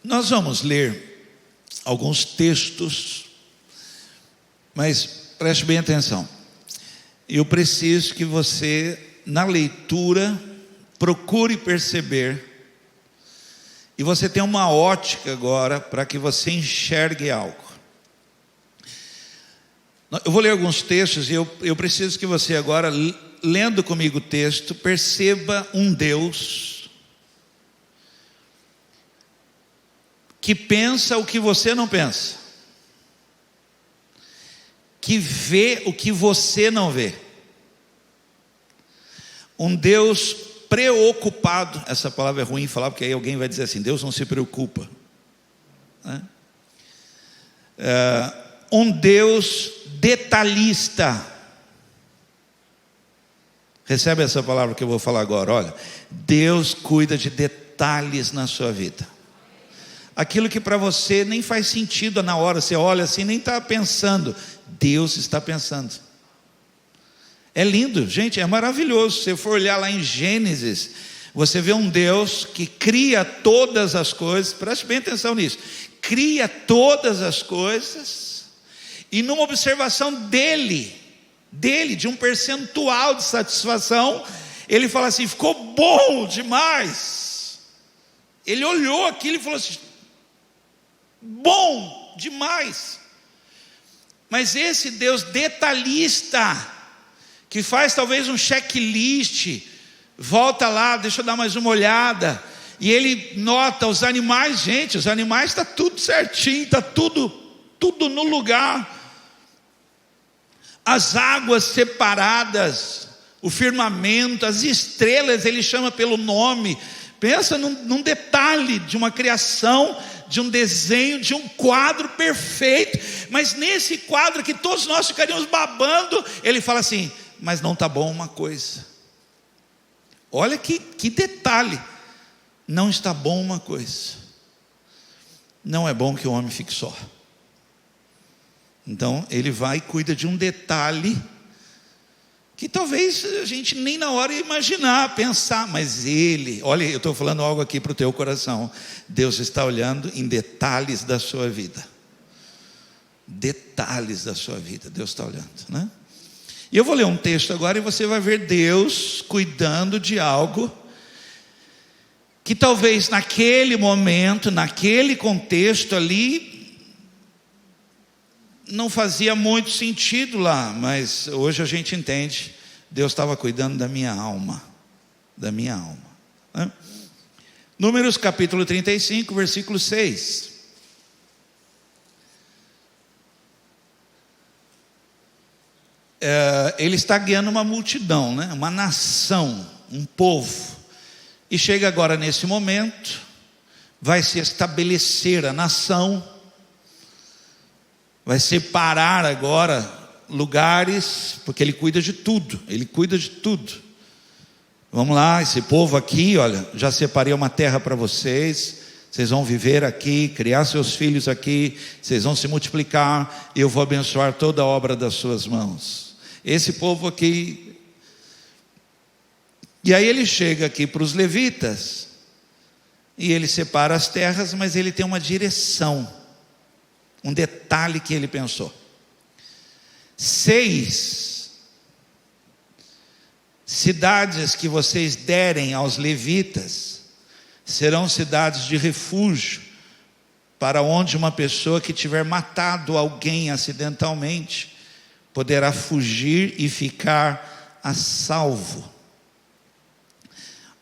Nós vamos ler alguns textos, mas preste bem atenção. Eu preciso que você, na leitura, procure perceber, e você tem uma ótica agora para que você enxergue algo. Eu vou ler alguns textos e eu preciso que você agora, lendo comigo o texto, perceba um Deus que pensa o que você não pensa, que vê o que você não vê. Um Deus preocupado. Essa palavra é ruim falar, porque aí alguém vai dizer assim: Deus não se preocupa, né? Um Deus detalhista. Recebe essa palavra que eu vou falar agora. Olha, Deus cuida de detalhes na sua vida. Aquilo que para você nem faz sentido na hora, você olha assim, nem está pensando, Deus está pensando. É lindo, gente, é maravilhoso. Se você for olhar lá em Gênesis, você vê um Deus que cria todas as coisas. Preste bem atenção nisso. Cria todas as coisas, e numa observação dele, de um percentual de satisfação, ele fala assim: ficou bom demais. Ele olhou aquilo e falou assim: bom demais. Mas esse Deus detalhista, que faz talvez um checklist, volta lá, deixa eu dar mais uma olhada, e ele nota os animais. Gente, os animais está tudo certinho, está tudo no lugar. As águas separadas, o firmamento, as estrelas, ele chama pelo nome. Pensa num detalhe de uma criação, de um desenho, de um quadro perfeito. Mas nesse quadro que todos nós ficaríamos babando, ele fala assim: mas não está bom uma coisa. Olha que detalhe. Não está bom uma coisa. Não é bom que o homem fique só. Então ele vai e cuida de um detalhe que talvez a gente nem na hora ia imaginar, pensar, mas ele, olha, eu estou falando algo aqui para o teu coração. Deus está olhando em detalhes da sua vida. Detalhes da sua vida, Deus está olhando, né? E eu vou ler um texto agora e você vai ver Deus cuidando de algo que talvez naquele momento, naquele contexto ali, não fazia muito sentido lá, mas hoje a gente entende. Deus estava cuidando da minha alma, né? Números capítulo 35, versículo 6. Ele está guiando uma multidão, né? Uma nação, um povo, e chega agora nesse momento, vai se estabelecer a nação, vai separar agora lugares, porque ele cuida de tudo, Vamos lá, esse povo aqui, olha, já separei uma terra para vocês, vocês vão viver aqui, criar seus filhos aqui, vocês vão se multiplicar, eu vou abençoar toda a obra das suas mãos. Esse povo aqui. E aí ele chega aqui para os levitas, e ele separa as terras, mas ele tem uma direção, um detalhe que ele pensou. 6 cidades que vocês derem aos levitas serão cidades de refúgio, para onde uma pessoa que tiver matado alguém acidentalmente poderá fugir e ficar a salvo.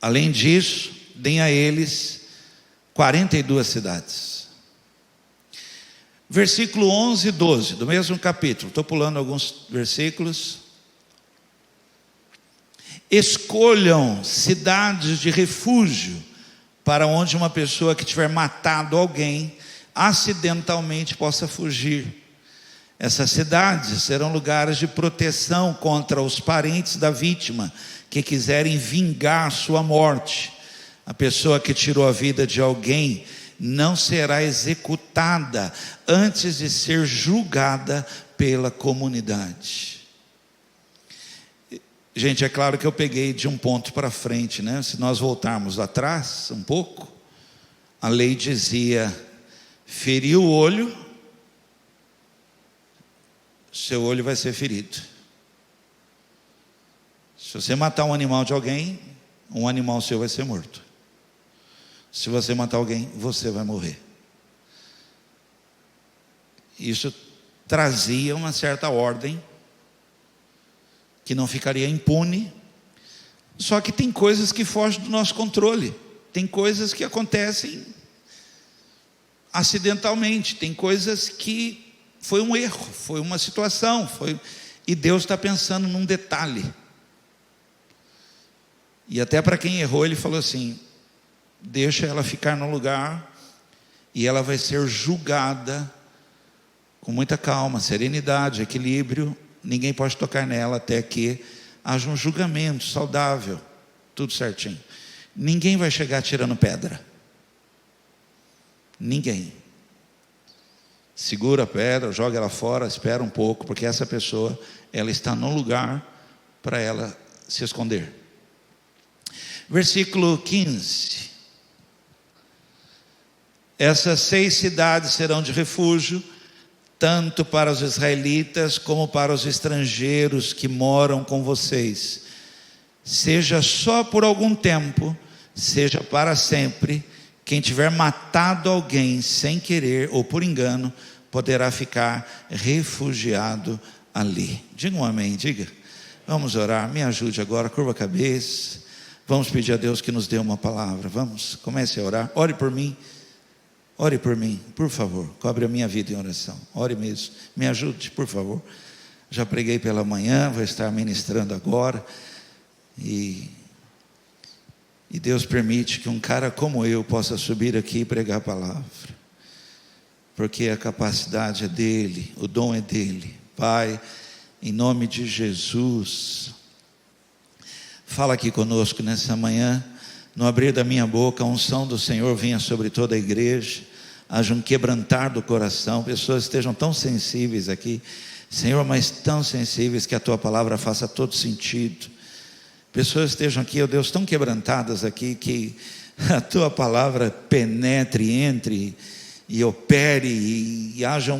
Além disso, deem a eles 42 cidades. Versículo 11 e 12, do mesmo capítulo. Estou pulando alguns versículos. Escolham cidades de refúgio, para onde uma pessoa que tiver matado alguém acidentalmente possa fugir. Essas cidades serão lugares de proteção contra os parentes da vítima que quiserem vingar sua morte. A pessoa que tirou a vida de alguém não será executada antes de ser julgada pela comunidade. Gente, é claro que eu peguei de um ponto para frente, né? Se nós voltarmos atrás um pouco, A lei dizia: feriu o olho, seu olho vai ser ferido. Se você matar um animal de alguém, um animal seu vai ser morto. Se você matar alguém, você vai morrer. Isso trazia uma certa ordem, que não ficaria impune. Só que tem coisas que fogem do nosso controle. Tem coisas que acontecem acidentalmente. Tem coisas que foi um erro, foi uma situação, e Deus está pensando num detalhe. E até para quem errou, ele falou assim: deixa ela ficar no lugar, e ela vai ser julgada com muita calma, serenidade, equilíbrio. Ninguém pode tocar nela até que haja um julgamento saudável, tudo certinho. Ninguém vai chegar tirando pedra. Ninguém. Segura a pedra, joga ela fora, espera um pouco, porque essa pessoa, ela está no lugar para ela se esconder. Versículo 15. Essas 6 cidades serão de refúgio, tanto para os israelitas como para os estrangeiros que moram com vocês. Seja só por algum tempo, seja para sempre, quem tiver matado alguém sem querer ou por engano, poderá ficar refugiado ali. Diga um amém, diga. Vamos orar, me ajude agora, curva a cabeça. Vamos pedir a Deus que nos dê uma palavra. Vamos, comece a orar. Ore por mim, por favor. Cobre a minha vida em oração. Ore mesmo, me ajude, por favor. Já preguei pela manhã, vou estar ministrando agora. E Deus permite que um cara como eu possa subir aqui e pregar a palavra, porque a capacidade é dele, o dom é dele. Pai, em nome de Jesus, fala aqui conosco nessa manhã. No abrir da minha boca, a unção do Senhor venha sobre toda a igreja, haja um quebrantar do coração, pessoas estejam tão sensíveis aqui, Senhor, mas tão sensíveis que a Tua palavra faça todo sentido. Pessoas estejam aqui, ó Deus, tão quebrantadas aqui, que a Tua palavra penetre, entre e opere, e haja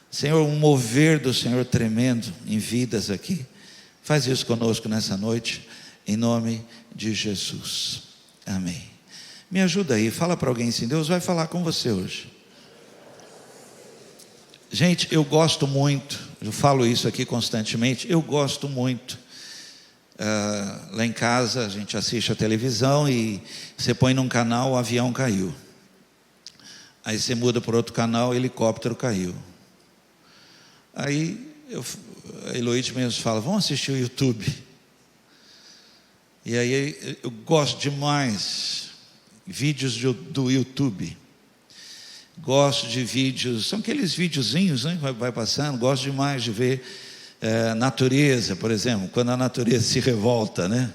Senhor, um mover do Senhor tremendo em vidas aqui. Faz isso conosco nessa noite, em nome de Jesus, amém. Me ajuda aí, fala para alguém assim: Deus vai falar com você hoje. Gente, eu gosto muito, eu falo isso aqui constantemente, eu gosto muito. Lá em casa a gente assiste a televisão e você põe num canal, o avião caiu. Aí você muda para outro canal, o helicóptero caiu. Aí a Eloíde mesmo fala: vamos assistir o YouTube. E aí eu gosto demais vídeos do YouTube. Gosto de vídeos, são aqueles videozinhos, né, que vai passando. Gosto demais de ver natureza, por exemplo, quando a natureza se revolta, né?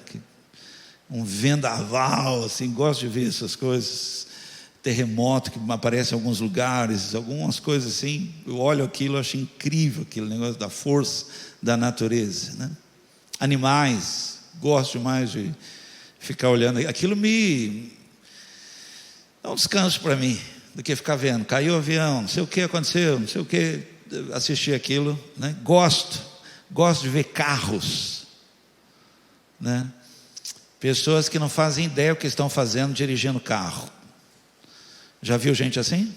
Um vendaval, assim, gosto de ver essas coisas. Terremoto que aparece em alguns lugares, algumas coisas assim. Eu olho aquilo, acho incrível aquele negócio da força da natureza, né? Animais, gosto demais de ficar olhando. Aquilo me dá um descanso para mim, do que ficar vendo. Caiu o avião, não sei o que aconteceu, não sei o que. Assistir aquilo, né? Gosto de ver carros, né? Pessoas que não fazem ideia o que estão fazendo dirigindo carro. Já viu gente assim?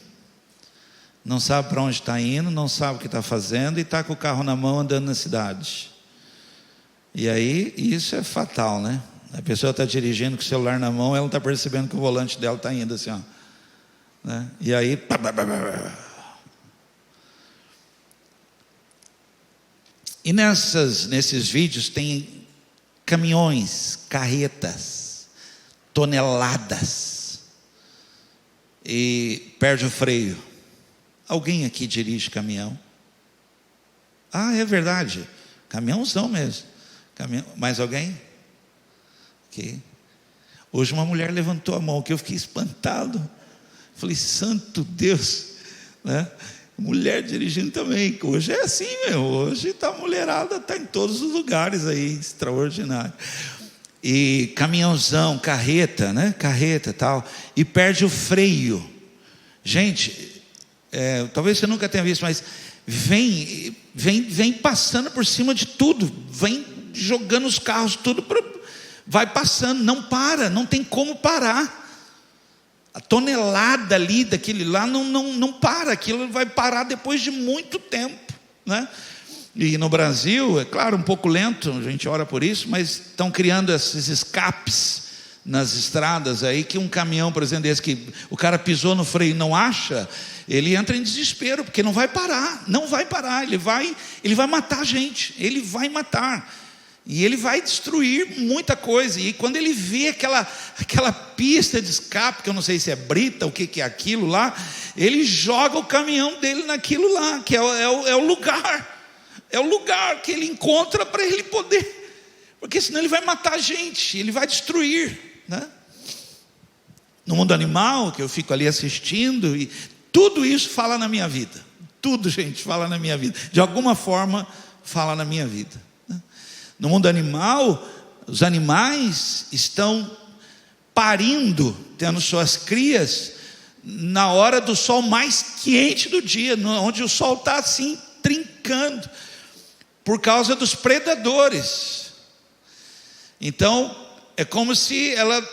Não sabe para onde está indo, não sabe o que está fazendo e está com o carro na mão andando na cidade. E aí isso é fatal, né? A pessoa está dirigindo com o celular na mão, ela não está percebendo que o volante dela está indo assim, ó, né? E aí e nesses vídeos tem caminhões, carretas, toneladas, e perde o freio. Alguém aqui dirige caminhão? Ah, é verdade, caminhãozão mesmo. Mais alguém? Okay. Hoje uma mulher levantou a mão, que eu fiquei espantado. Falei: santo Deus, né? Mulher dirigindo também. Hoje é assim, meu. Hoje a mulherada está em todos os lugares aí, extraordinário. e caminhãozão, carreta, né? Carreta e tal, e perde o freio. Gente, talvez você nunca tenha visto, mas vem passando por cima de tudo, vem jogando os carros, tudo, vai passando, não para, não tem como parar. A tonelada ali daquele lá não para, aquilo vai parar depois de muito tempo, né? E no Brasil, é claro, um pouco lento, a gente ora por isso, mas estão criando esses escapes nas estradas aí, que um caminhão, por exemplo, desse que o cara pisou no freio e não acha, ele entra em desespero, porque não vai parar, ele vai matar a gente, ele vai matar, e ele vai destruir muita coisa. E quando ele vê aquela pista de escape, que eu não sei se é brita, o que é aquilo lá, ele joga o caminhão dele naquilo lá, que é o lugar. É o lugar que ele encontra para ele poder, porque senão ele vai matar a gente, ele vai destruir, né? No mundo animal, que eu fico ali assistindo, e tudo isso fala na minha vida. Tudo, gente, fala na minha vida. De alguma forma, fala na minha vida, né? No mundo animal, os animais estão parindo, tendo suas crias, na hora do sol mais quente do dia, onde o sol está assim, trincando, por causa dos predadores. Então, é como se ela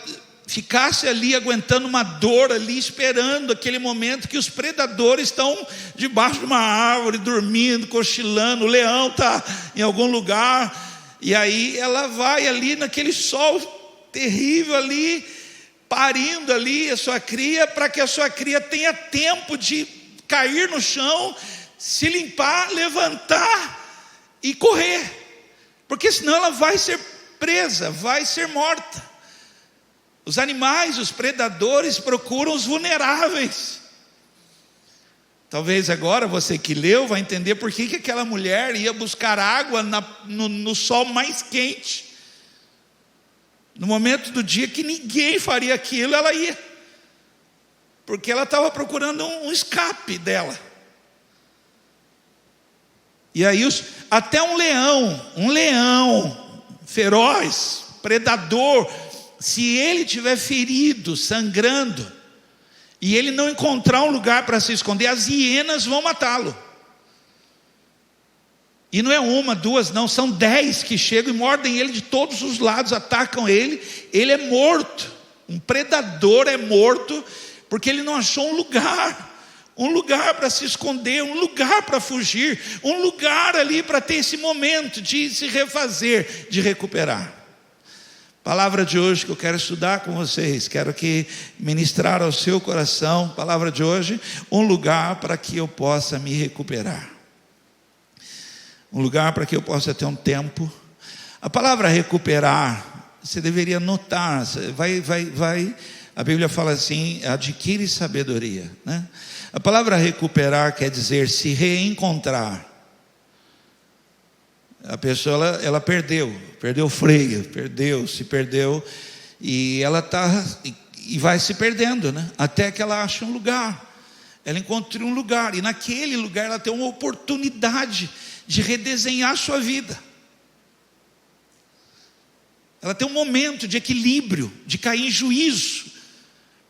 ficasse ali, aguentando uma dor ali, esperando aquele momento que os predadores estão debaixo de uma árvore, dormindo, cochilando, o leão está em algum lugar, e aí ela vai ali naquele sol terrível ali, parindo ali a sua cria, para que a sua cria tenha tempo de cair no chão, se limpar, levantar e correr, porque senão ela vai ser presa, vai ser morta. Os animais, os predadores procuram os vulneráveis. Talvez agora você que leu vai entender por que aquela mulher ia buscar água no sol mais quente. No momento do dia que ninguém faria aquilo, ela ia, porque ela estava procurando um escape dela. E aí até um leão feroz, predador, se ele tiver ferido, sangrando, e ele não encontrar um lugar para se esconder, as hienas vão matá-lo. E não é uma, duas, não, são 10 que chegam e mordem ele de todos os lados, atacam ele é morto. Um predador é morto porque ele não achou um lugar para se esconder, um lugar para fugir, um lugar ali para ter esse momento de se refazer, de recuperar. Palavra de hoje que eu quero estudar com vocês, quero que ministrar ao seu coração, palavra de hoje, um lugar para que eu possa me recuperar, um lugar para que eu possa ter um tempo. A palavra recuperar, você deveria notar, a Bíblia fala assim, adquire sabedoria, né? A palavra recuperar quer dizer se reencontrar. A pessoa ela perdeu o freio, se perdeu, e ela e vai se perdendo, né? Até que ela acha um lugar, ela encontra um lugar, e naquele lugar ela tem uma oportunidade de redesenhar a sua vida. Ela tem um momento de equilíbrio, de cair em juízo,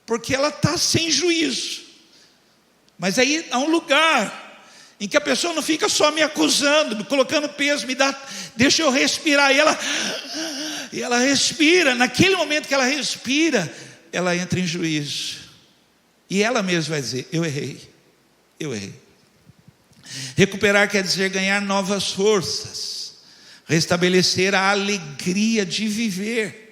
porque ela está sem juízo. Mas aí há um lugar em que a pessoa não fica só me acusando, me colocando peso, deixa eu respirar, e ela respira. Naquele momento que ela respira, ela entra em juízo, e ela mesma vai dizer, eu errei. Recuperar quer dizer ganhar novas forças, restabelecer a alegria de viver.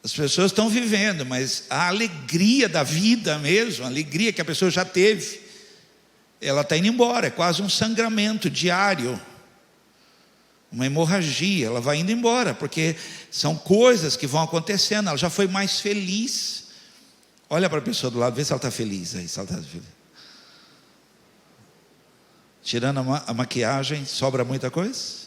As pessoas estão vivendo, mas a alegria da vida mesmo, a alegria que a pessoa já teve, ela está indo embora. É quase um sangramento diário, uma hemorragia. Ela vai indo embora, porque são coisas que vão acontecendo. Ela já foi mais feliz. Olha para a pessoa do lado, vê se ela está feliz aí, se ela está feliz. Tirando a maquiagem, sobra muita coisa?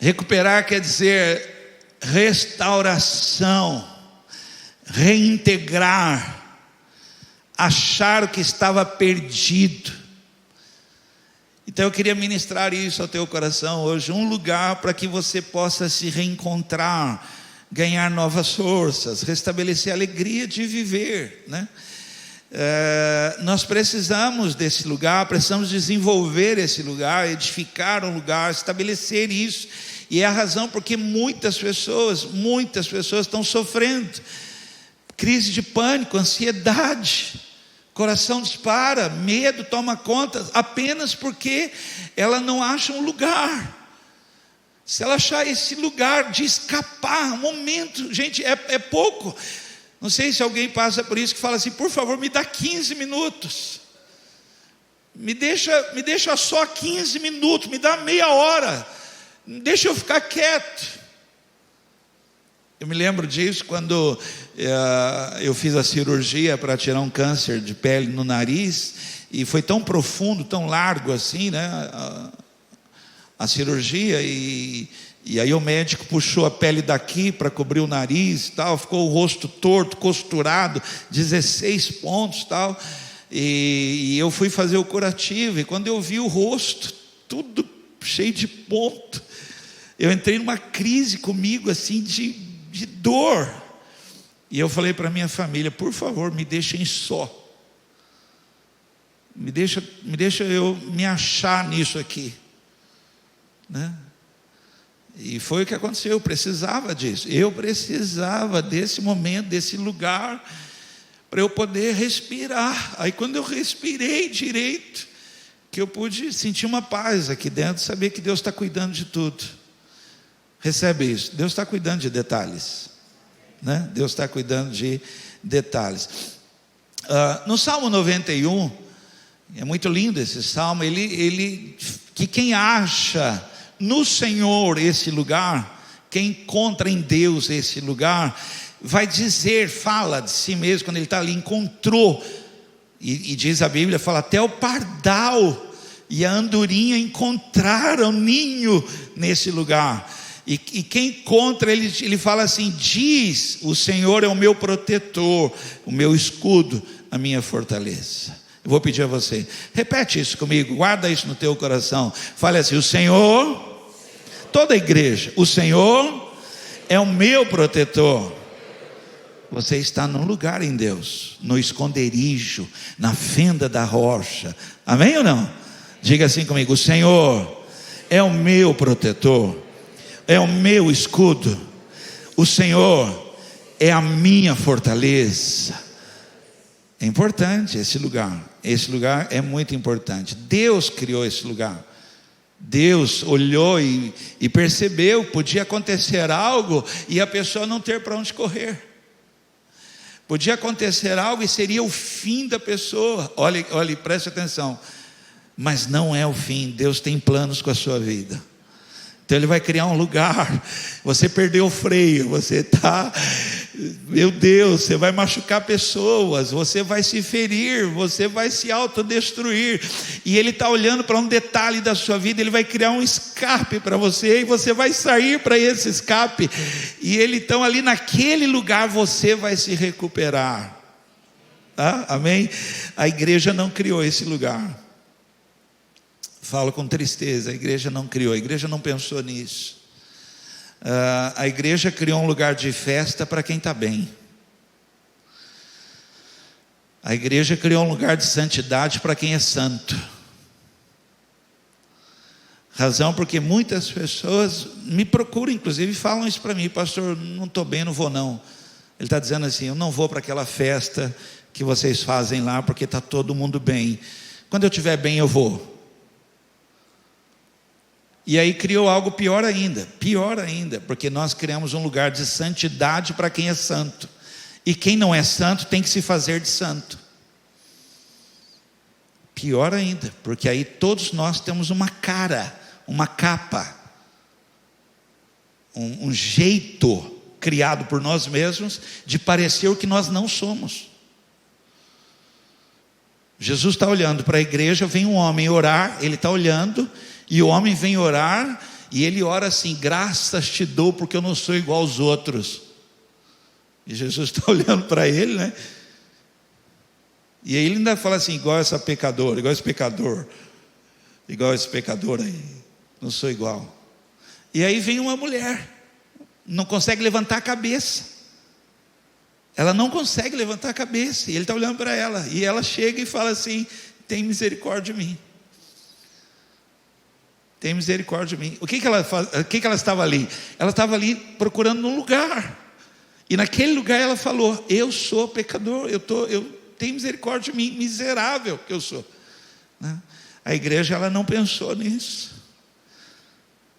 Recuperar quer dizer restauração, reintegrar, acharam que estava perdido. Então eu queria ministrar isso ao teu coração hoje, um lugar para que você possa se reencontrar, ganhar novas forças, restabelecer a alegria de viver, né? Nós precisamos desse lugar, precisamos desenvolver esse lugar, edificar um lugar, estabelecer isso, e é a razão porque muitas pessoas estão sofrendo crise de pânico, ansiedade, coração dispara, medo toma conta, apenas porque ela não acha um lugar. Se ela achar esse lugar de escapar, um momento, gente, é pouco. Não sei se alguém passa por isso, que fala assim: por favor, me dá 15 minutos, me deixa só 15 minutos, me dá meia hora, deixa eu ficar quieto. Eu me lembro disso quando eu fiz a cirurgia para tirar um câncer de pele no nariz, e foi tão profundo, tão largo assim, né, a cirurgia, e aí o médico puxou a pele daqui para cobrir o nariz, tal, ficou o rosto torto, costurado, 16 pontos, tal, e eu fui fazer o curativo, e quando eu vi o rosto tudo cheio de ponto, eu entrei numa crise comigo assim de dor, e eu falei para minha família: por favor, me deixem só, me deixa eu me achar nisso aqui, né? E foi o que aconteceu. Eu precisava disso, eu precisava desse momento, desse lugar, para eu poder respirar. Aí quando eu respirei direito, que eu pude sentir uma paz aqui dentro, saber que Deus está cuidando de tudo. Recebe isso, Deus está cuidando de detalhes, né? Deus está cuidando de detalhes. No Salmo 91, é muito lindo esse salmo, que quem acha no Senhor esse lugar, quem encontra em Deus esse lugar, vai dizer, fala de si mesmo, quando ele está ali, encontrou, e diz a Bíblia, fala: até o pardal e a andorinha encontraram ninho nesse lugar. E quem encontra, ele fala assim: diz, o Senhor é o meu protetor, o meu escudo, a minha fortaleza. Eu vou pedir a você, repete isso comigo, guarda isso no teu coração, fale assim: o Senhor, toda a igreja, o Senhor é o meu protetor. Você está num lugar em Deus, no esconderijo, na fenda da rocha, amém ou não? Diga assim comigo: o Senhor é o meu protetor, é o meu escudo, o Senhor é a minha fortaleza. É importante esse lugar é muito importante. Deus criou esse lugar, Deus olhou e percebeu, podia acontecer algo e a pessoa não ter para onde correr, podia acontecer algo e seria o fim da pessoa. Olhe, preste atenção, mas não é o fim. Deus tem planos com a sua vida. Então Ele vai criar um lugar. Você perdeu o freio, você está, meu Deus, você vai machucar pessoas, você vai se ferir, você vai se autodestruir, e Ele está olhando para um detalhe da sua vida. Ele vai criar um escape para você, e você vai sair para esse escape, e Ele, então, ali naquele lugar você vai se recuperar. Amém? A igreja não criou esse lugar. Falo com tristeza, a igreja não criou, a igreja não pensou nisso. A igreja criou um lugar de festa para quem está bem. A igreja criou um lugar de santidade para quem é santo. Razão porque muitas pessoas me procuram, inclusive falam isso para mim: pastor, não estou bem, não vou não. Ele está dizendo assim: eu não vou para aquela festa que vocês fazem lá, porque está todo mundo bem. Quando eu estiver bem eu vou. E aí criou algo pior ainda, porque nós criamos um lugar de santidade para quem é santo, e quem não é santo tem que se fazer de santo. Pior ainda, porque aí todos nós temos uma cara, uma capa, um jeito criado por nós mesmos de parecer o que nós não somos. Jesus está olhando para a igreja, vem um homem orar, ele está olhando, e o homem vem orar, e ele ora assim: graças te dou porque eu não sou igual aos outros. E Jesus está olhando para ele, né? E aí ele ainda fala assim, igual essa pecadora, igual esse pecador aí, não sou igual. E aí vem uma mulher, não consegue levantar a cabeça. Ela não consegue levantar a cabeça, e ele está olhando para ela, e ela chega e fala assim: tem misericórdia de mim. Tem misericórdia de mim. O que ela estava ali? Ela estava ali procurando um lugar. E naquele lugar ela falou: eu sou pecador, eu tenho misericórdia de mim, miserável que eu sou. A igreja, ela não pensou nisso.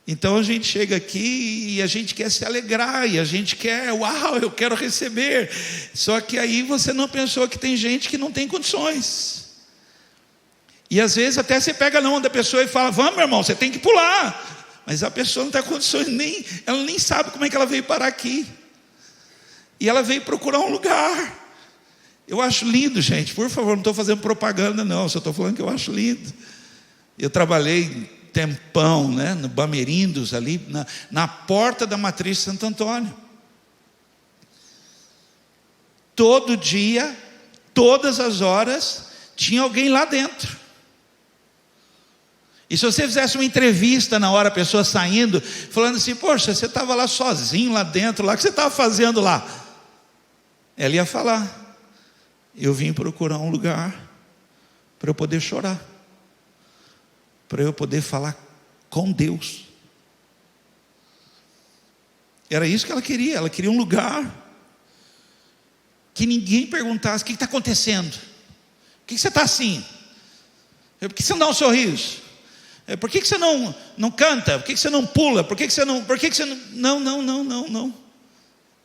Então a gente chega aqui e a gente quer se alegrar, e a gente quer, uau, eu quero receber. Só que aí você não pensou que tem gente que não tem condições. E às vezes até você pega na mão da pessoa e fala: vamos, meu irmão, você tem que pular. Mas a pessoa não tem condições, ela nem sabe como é que ela veio parar aqui. E ela veio procurar um lugar. Eu acho lindo, gente, por favor, não estou fazendo propaganda não, só estou falando que eu acho lindo. Eu trabalhei tempão, no Bamerindos, ali na porta da matriz de Santo Antônio. Todo dia, todas as horas, tinha alguém lá dentro. E se você fizesse uma entrevista na hora, a pessoa saindo, falando assim: poxa, você estava lá sozinho lá dentro, lá, o que você estava fazendo lá? Ela ia falar: eu vim procurar um lugar para eu poder chorar, para eu poder falar com Deus. Era isso que ela queria um lugar que ninguém perguntasse: o que está acontecendo? Por que você está assim? Por que você não dá um sorriso? Por que você não canta? Por que você não pula? Por que você não... Não.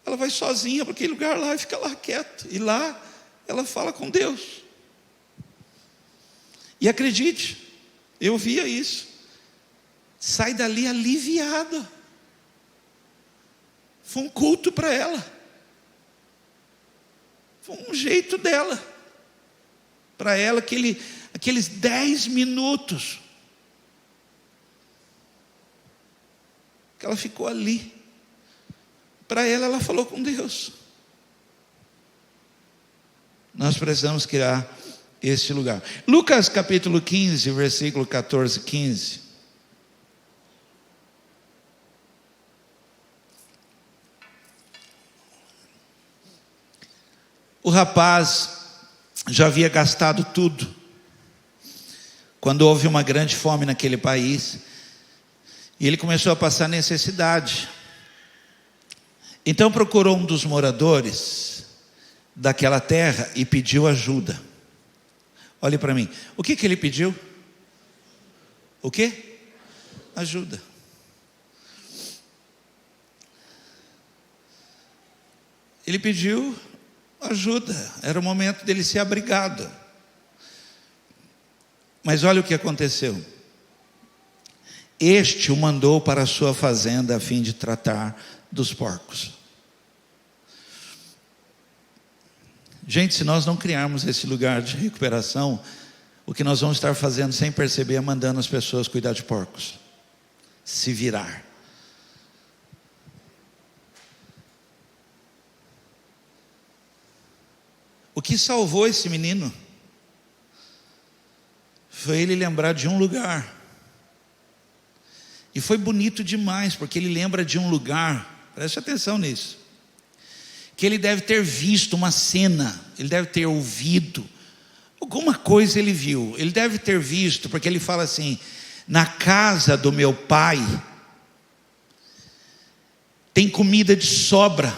Ela vai sozinha para aquele lugar lá e fica lá quieta. E lá ela fala com Deus. E acredite, eu via isso. Sai dali aliviada. Foi um culto para ela. Foi um jeito dela. Para ela, aqueles 10 minutos que ela ficou ali, para ela falou com Deus. Nós precisamos criar esse lugar. Lucas capítulo 15, versículo 14, 15. O rapaz já havia gastado tudo. Quando houve uma grande fome naquele país, e ele começou a passar necessidade. Então procurou um dos moradores daquela terra e pediu ajuda. Olhe para mim. O que ele pediu? O quê? Ajuda. Ele pediu ajuda. Era o momento dele ser abrigado. Mas olha o que aconteceu. Este o mandou para a sua fazenda a fim de tratar dos porcos. Gente, se nós não criarmos esse lugar de recuperação, o que nós vamos estar fazendo sem perceber é mandando as pessoas cuidar de porcos, se virar. O que salvou esse menino foi ele lembrar de um lugar. E foi bonito demais, porque ele lembra de um lugar, preste atenção nisso, que ele deve ter visto uma cena, ele deve ter ouvido, alguma coisa ele viu, ele deve ter visto, porque ele fala assim: na casa do meu pai, tem comida de sobra,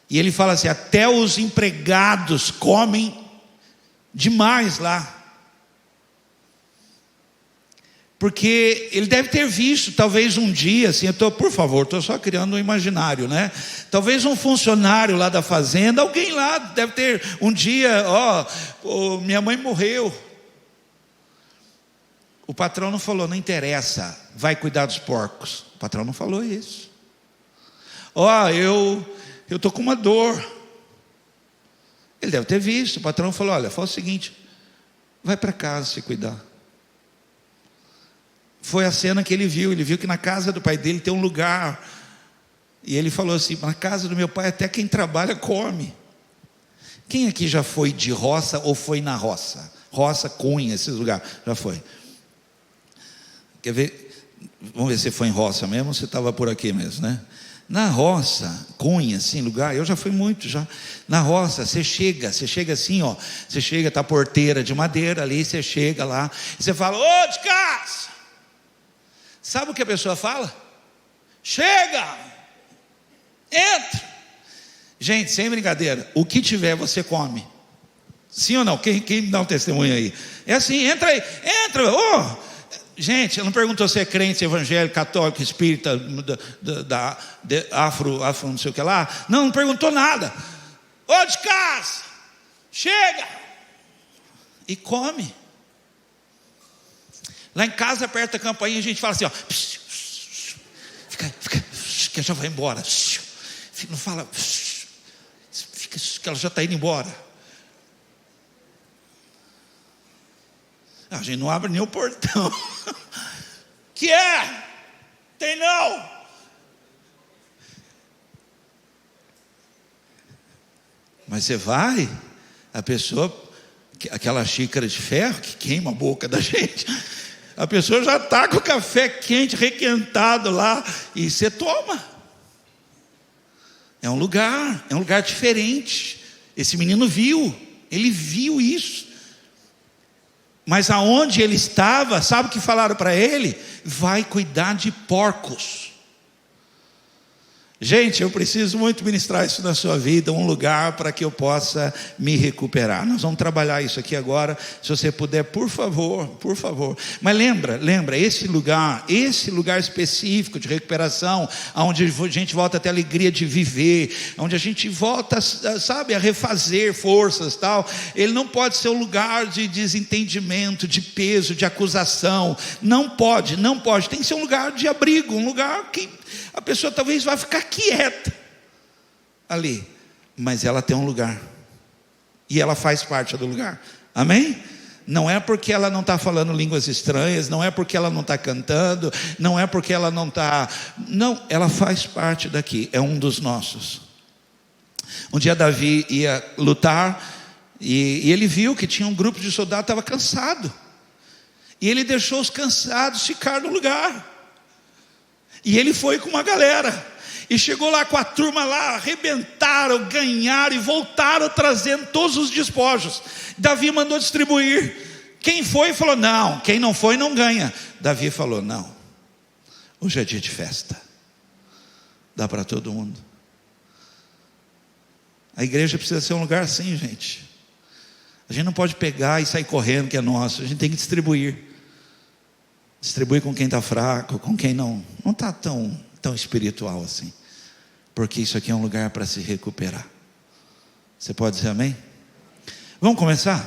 e ele fala assim: até os empregados comem demais lá. Porque ele deve ter visto, talvez um dia, assim, estou só criando um imaginário, talvez um funcionário lá da fazenda, alguém lá deve ter um dia, minha mãe morreu. O patrão não falou: não interessa, vai cuidar dos porcos. O patrão não falou isso. Eu estou com uma dor. Ele deve ter visto, o patrão falou: olha, faz o seguinte, vai para casa se cuidar. Foi a cena que ele viu que na casa do pai dele tem um lugar, e ele falou assim: na casa do meu pai até quem trabalha come. Quem aqui já foi de roça ou foi na roça? Roça, Cunha, esses lugares, já foi. Quer ver? Vamos ver se foi em roça mesmo ou se estava por aqui mesmo, né? Na roça, Cunha, assim, lugar, eu já fui muito já. Na roça, você chega assim, ó. Você chega, tá a porteira de madeira ali, você chega lá, e você fala, ô de casa! Sabe o que a pessoa fala? Chega! Entra! Gente, sem brincadeira, o que tiver você come. Sim ou não? Quem dá um testemunho aí? É assim, entra aí, entra, gente, ela não perguntou se é crente, evangélico, católico, espírita, afro, não sei o que lá. Não perguntou nada. Ô de casa, chega! E come. Lá em casa, aperta a campainha, a gente fala assim, ó. Fica, que já vai embora. Não fala, fica, que ela já está indo embora. A gente não abre nem o portão. Que é? Tem não? Mas você vai, a pessoa, aquela xícara de ferro que queima a boca da gente, a pessoa já está com o café quente, requentado lá, e você toma. É um lugar diferente. Esse menino ele viu isso. Mas aonde ele estava, sabe o que falaram para ele? Vai cuidar de porcos. Gente, eu preciso muito ministrar isso na sua vida, um lugar para que eu possa me recuperar. Nós vamos trabalhar isso aqui agora, se você puder, por favor. Mas lembra, esse lugar específico de recuperação, onde a gente volta a ter a alegria de viver, onde a gente volta, sabe, a refazer forças, tal. Ele não pode ser um lugar de desentendimento, de peso, de acusação. Não pode. Tem que ser um lugar de abrigo, um lugar que a pessoa talvez vá ficar quieta ali, mas ela tem um lugar, e ela faz parte do lugar, amém? Não é porque ela não está falando línguas estranhas, não é porque ela não está cantando, não é porque ela não está, não, ela faz parte daqui, é um dos nossos. Um dia Davi ia lutar, e ele viu que tinha um grupo de soldados que estava cansado, e ele deixou os cansados ficar no lugar. E ele foi com uma galera, e chegou lá com a turma lá, arrebentaram, ganharam e voltaram trazendo todos os despojos. Davi mandou distribuir. Quem foi falou, não, quem não foi não ganha. Davi falou, não, hoje é dia de festa, dá para todo mundo. A igreja precisa ser um lugar assim, gente. A gente não pode pegar e sair correndo que é nosso, a gente tem que distribuir. Distribui com quem está fraco, com quem não está tão espiritual assim. Porque isso aqui é um lugar para se recuperar. Você pode dizer amém? Vamos começar?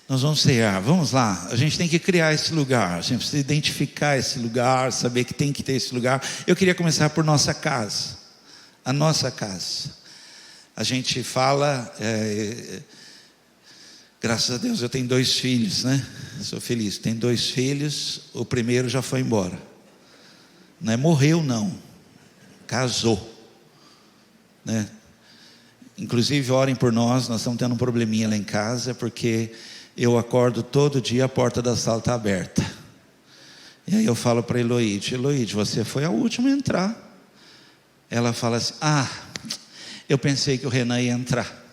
Nós vamos cear, vamos lá. A gente tem que criar esse lugar, a gente precisa identificar esse lugar, saber que tem que ter esse lugar. Eu queria começar por nossa casa. A nossa casa. A gente fala... graças a Deus eu tenho 2 filhos, né? Sou feliz, tenho 2 filhos. O primeiro já foi embora. Não é morreu não, casou, né? Inclusive orem por nós estamos tendo um probleminha lá em casa, porque eu acordo todo dia, a porta da sala está aberta. E aí eu falo para Eloide, você foi a última a entrar. Ela fala assim, eu pensei que o Renan ia entrar.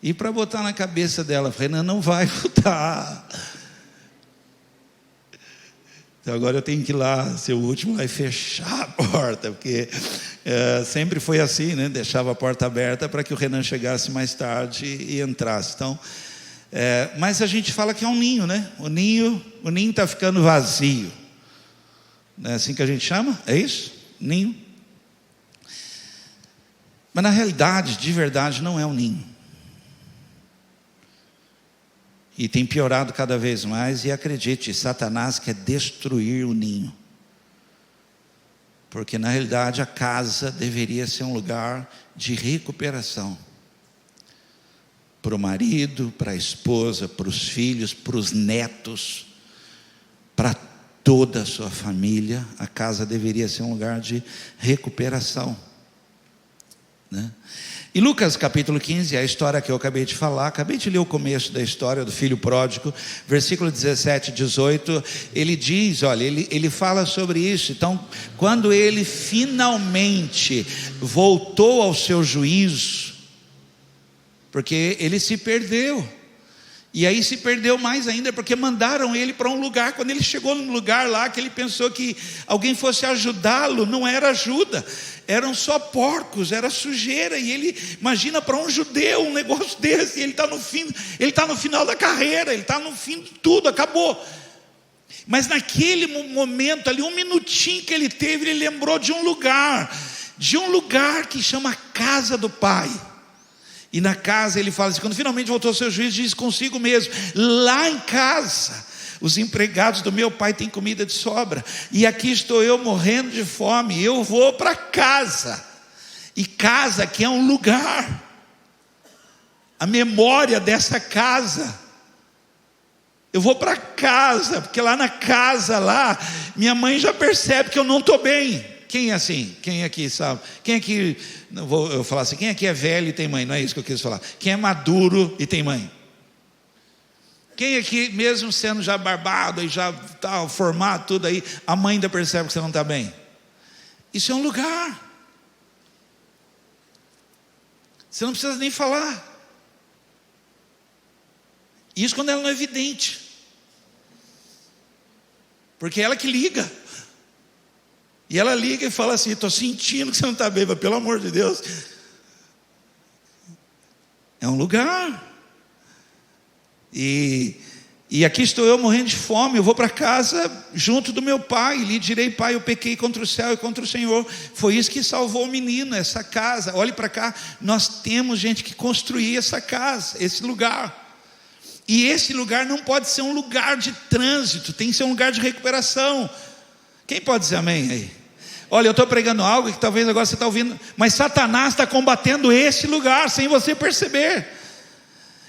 E para botar na cabeça dela, Renan não vai voltar. Então agora eu tenho que ir lá, ser o último lá e fechar a porta, porque sempre foi assim, né? Deixava a porta aberta para que o Renan chegasse mais tarde e entrasse. Então, mas a gente fala que é um ninho, né? O ninho está ficando vazio. Não é assim que a gente chama? É isso? Ninho. Mas na realidade, de verdade, não é um ninho. E tem piorado cada vez mais, e acredite, Satanás quer destruir o ninho. Porque na realidade a casa deveria ser um lugar de recuperação. Para o marido, para a esposa, para os filhos, para os netos, para toda a sua família. A casa deveria ser um lugar de recuperação, né? E Lucas capítulo 15, é a história que eu acabei de falar, acabei de ler o começo da história do filho pródigo, versículo 17 e 18, ele diz, olha, ele fala sobre isso. Então, quando ele finalmente voltou ao seu juízo, porque ele se perdeu, e aí se perdeu mais ainda, porque mandaram ele para um lugar. Quando ele chegou num lugar lá, que ele pensou que alguém fosse ajudá-lo, não era ajuda, eram só porcos, era sujeira. E ele, imagina para um judeu um negócio desse, ele está no fim, ele está no final da carreira, ele está no fim de tudo, acabou. Mas naquele momento ali, um minutinho que ele teve, ele lembrou de um lugar que chama Casa do Pai. E na casa ele fala assim, quando finalmente voltou ao seu juízo, diz consigo mesmo: lá em casa os empregados do meu pai têm comida de sobra, e aqui estou eu morrendo de fome. Eu vou para casa, e casa que é um lugar, a memória dessa casa. Eu vou para casa, porque lá na casa, lá, minha mãe já percebe que eu não estou bem. Quem é assim? Quem aqui sabe? Quem aqui, eu falar assim, quem aqui é velho e tem mãe? Não é isso que eu quis falar. Quem é maduro e tem mãe? Quem aqui, mesmo sendo já barbado e já tá formado tudo aí, a mãe ainda percebe que você não está bem? Isso é um lugar. Você não precisa nem falar. Isso quando ela não é evidente, porque é ela que liga. E ela liga e fala assim: estou sentindo que você não está bem, mas pelo amor de Deus. É um lugar. E aqui estou eu morrendo de fome, eu vou para casa junto do meu pai, lhe direi: pai, eu pequei contra o céu e contra o Senhor. Foi isso que salvou o menino, essa casa. Olhe para cá, nós temos gente que construir essa casa, esse lugar. E esse lugar não pode ser um lugar de trânsito, tem que ser um lugar de recuperação. Quem pode dizer amém aí? Olha, eu estou pregando algo que talvez agora você está ouvindo, mas Satanás está combatendo esse lugar sem você perceber.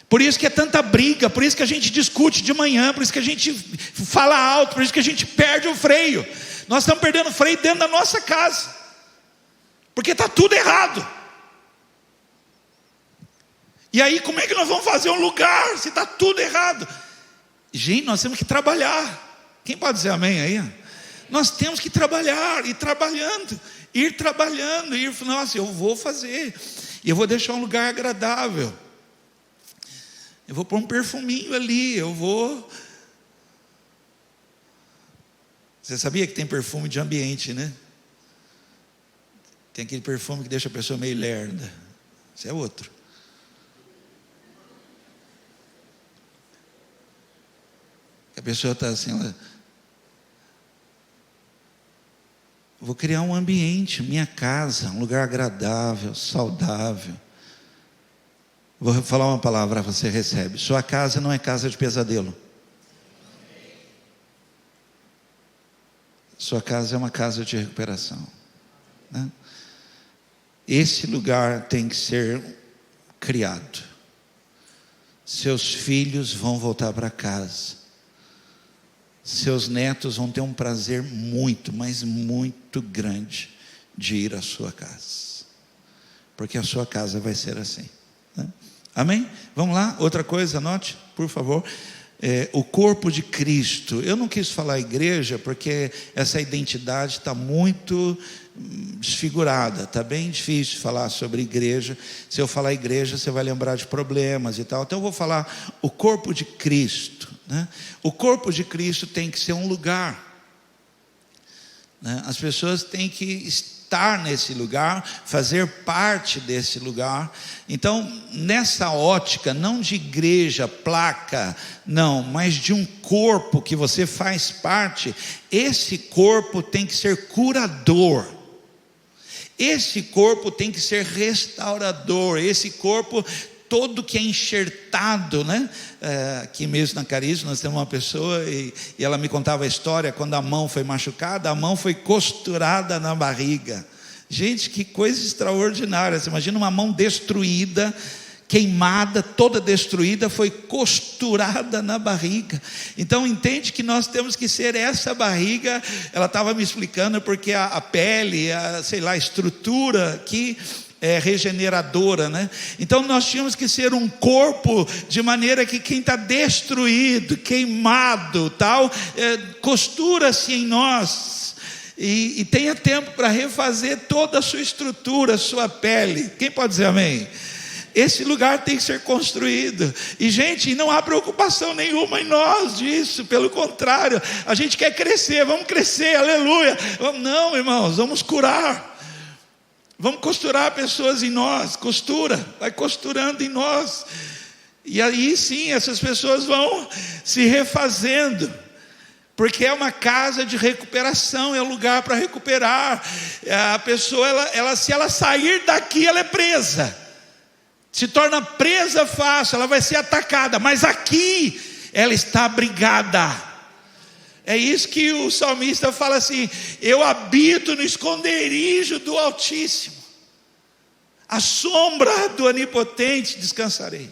Por isso que é tanta briga, por isso que a gente discute de manhã, por isso que a gente fala alto, por isso que a gente perde o freio. Nós estamos perdendo o freio dentro da nossa casa, porque está tudo errado. E aí como é que nós vamos fazer um lugar se está tudo errado? Gente, nós temos que trabalhar. Quem pode dizer amém aí? Nós temos que trabalhar, ir trabalhando, nossa, eu vou fazer, e eu vou deixar um lugar agradável, eu vou pôr um perfuminho ali, Você sabia que tem perfume de ambiente, né? Tem aquele perfume que deixa a pessoa meio lerda, esse é outro. A pessoa está assim, vou criar um ambiente, minha casa, um lugar agradável, saudável. Vou falar uma palavra, você recebe. Sua casa não é casa de pesadelo. Sua casa é uma casa de recuperação, né? Esse lugar tem que ser criado. Seus filhos vão voltar para casa. Seus netos vão ter um prazer muito, mas muito grande de ir à sua casa, porque a sua casa vai ser assim, né? Amém? Vamos lá, outra coisa, anote, por favor. O corpo de Cristo. Eu não quis falar igreja, porque essa identidade está muito desfigurada, está bem difícil falar sobre igreja. Se eu falar igreja, você vai lembrar de problemas e tal. Então eu vou falar o corpo de Cristo, né? O corpo de Cristo tem que ser um lugar, né? As pessoas têm que estar nesse lugar, fazer parte desse lugar. Então, nessa ótica, não de igreja, placa, não, mas de um corpo que você faz parte, esse corpo tem que ser curador, esse corpo tem que ser restaurador, esse corpo todo que é enxertado, né? Aqui mesmo na Carisma nós temos uma pessoa e ela me contava a história, quando a mão foi machucada, a mão foi costurada na barriga. Gente, que coisa extraordinária. Você imagina uma mão destruída, queimada, toda destruída, foi costurada na barriga. Então entende que nós temos que ser essa barriga. Ela estava me explicando porque a pele, a estrutura aqui regeneradora, né? Então nós tínhamos que ser um corpo de maneira que quem está destruído, queimado, tal, costura-se em nós e tenha tempo para refazer toda a sua estrutura, a sua pele. Quem pode dizer amém? Esse lugar tem que ser construído. E gente, não há preocupação nenhuma em nós disso. Pelo contrário, a gente quer crescer. Vamos crescer, aleluia. Não, irmãos, vamos curar. Vamos costurar pessoas em nós. Costura, vai costurando em nós. E aí sim, essas pessoas vão se refazendo, porque é uma casa de recuperação, é um lugar para recuperar. A pessoa, se ela sair daqui, ela é presa, se torna presa fácil, ela vai ser atacada, mas aqui ela está abrigada. É isso que o salmista fala assim: eu habito no esconderijo do Altíssimo, à sombra do Onipotente descansarei.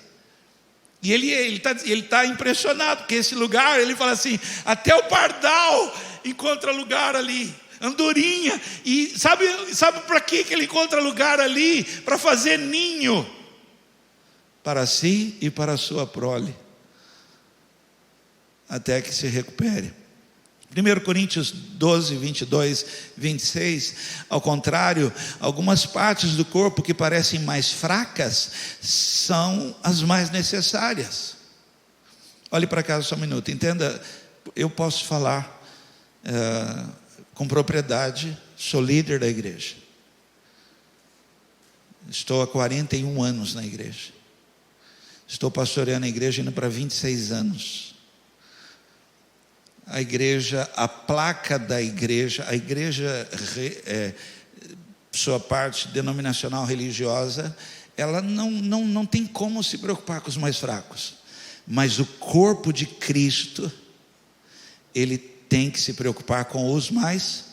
E ele está impressionado, porque esse lugar, ele fala assim, até o pardal encontra lugar ali, andorinha. E sabe para que ele encontra lugar ali? Para fazer ninho para si e para a sua prole, até que se recupere. 1 Coríntios 12, 22, 26, ao contrário, algumas partes do corpo que parecem mais fracas são as mais necessárias. Olhe para cá só um minuto, entenda, eu posso falar com propriedade, sou líder da igreja. Estou há 41 anos na igreja. Estou pastoreando a igreja indo para 26 anos. A igreja, a placa da igreja, a igreja, sua parte denominacional religiosa, ela não tem como se preocupar com os mais fracos. Mas o corpo de Cristo, ele tem que se preocupar com os mais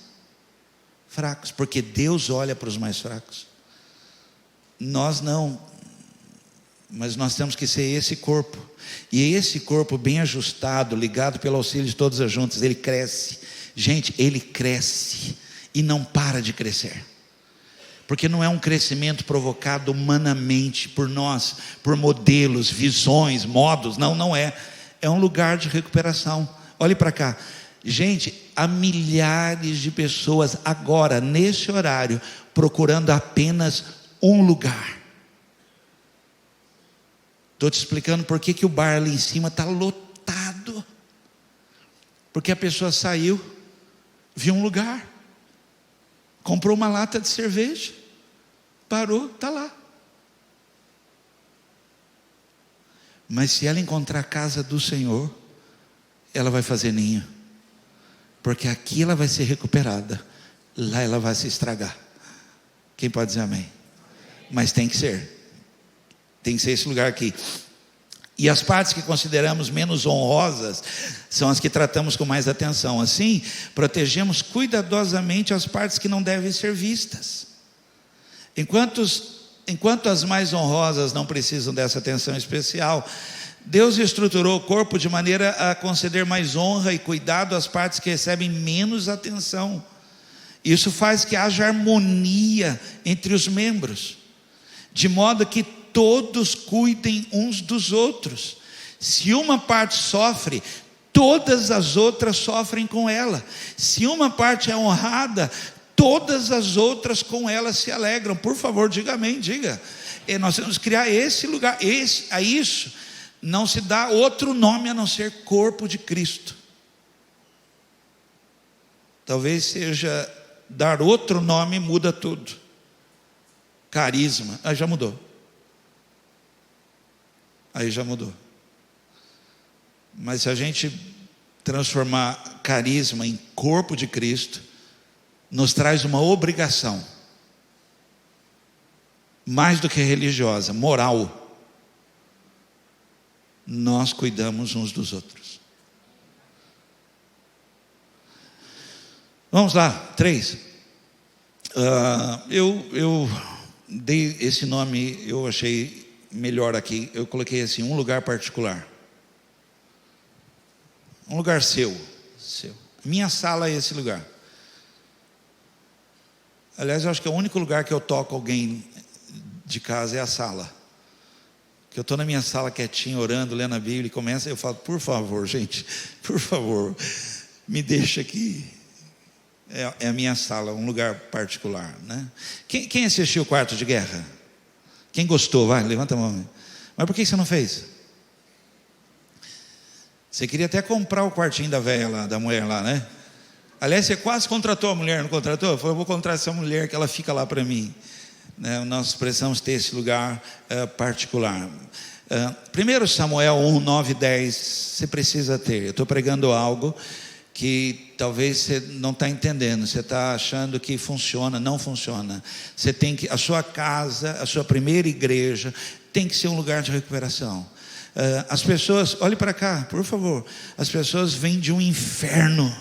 fracos, porque Deus olha para os mais fracos. Nós não, mas nós temos que ser esse corpo. E esse corpo bem ajustado, ligado pelo auxílio de todas as juntas, ele cresce. Gente, ele cresce e não para de crescer. Porque não é um crescimento provocado humanamente por nós, por modelos, visões, modos. Não é. É um lugar de recuperação. Olhe para cá. Gente, há milhares de pessoas agora, nesse horário, procurando apenas um lugar. Estou te explicando por que o bar ali em cima está lotado. Porque a pessoa saiu, viu um lugar, comprou uma lata de cerveja, parou, está lá. Mas se ela encontrar a casa do Senhor, ela vai fazer ninho. Porque aqui ela vai ser recuperada, lá ela vai se estragar. Quem pode dizer amém? Mas tem que ser. Tem que ser esse lugar aqui. E as partes que consideramos menos honrosas são as que tratamos com mais atenção. Assim, protegemos cuidadosamente as partes que não devem ser vistas. Enquanto as mais honrosas não precisam dessa atenção especial, Deus estruturou o corpo de maneira a conceder mais honra e cuidado às partes que recebem menos atenção. Isso faz que haja harmonia entre os membros, de modo que todos cuidem uns dos outros. Se uma parte sofre, todas as outras sofrem com ela. Se uma parte é honrada, todas as outras com ela se alegram. Por favor, diga amém, diga. E nós temos que criar esse lugar. A isso não se dá outro nome a não ser corpo de Cristo. Talvez seja dar outro nome muda tudo. Carisma, já mudou. Aí já mudou. Mas se a gente transformar carisma em corpo de Cristo, nos traz uma obrigação, mais do que religiosa, moral. Nós cuidamos uns dos outros. Vamos lá, 3. Eu dei esse nome, eu achei melhor aqui, eu coloquei assim, um lugar particular. Um lugar seu. Minha sala é esse lugar. Aliás, eu acho que é o único lugar que eu toco alguém de casa é a sala. Que eu estou na minha sala quietinho, orando, lendo a Bíblia, e eu falo, por favor, gente, por favor, me deixa aqui. É a minha sala, um lugar particular, né? Quem assistiu o Quarto de Guerra? Quem gostou? Vai, levanta a mão. Mas por que você não fez? Você queria até comprar o quartinho da velha lá, da mulher lá, né? Aliás, você quase contratou a mulher, não contratou? Falou, eu vou contratar essa mulher que ela fica lá para mim, né? Nós precisamos ter esse lugar particular. 1 Samuel 1, 9 e 10, você precisa ter. Eu estou pregando algo que talvez você não está entendendo, você está achando que funciona, não funciona. Você tem que, a sua casa, a sua primeira igreja, tem que ser um lugar de recuperação. As pessoas, olhe para cá, por favor. As pessoas vêm de um inferno.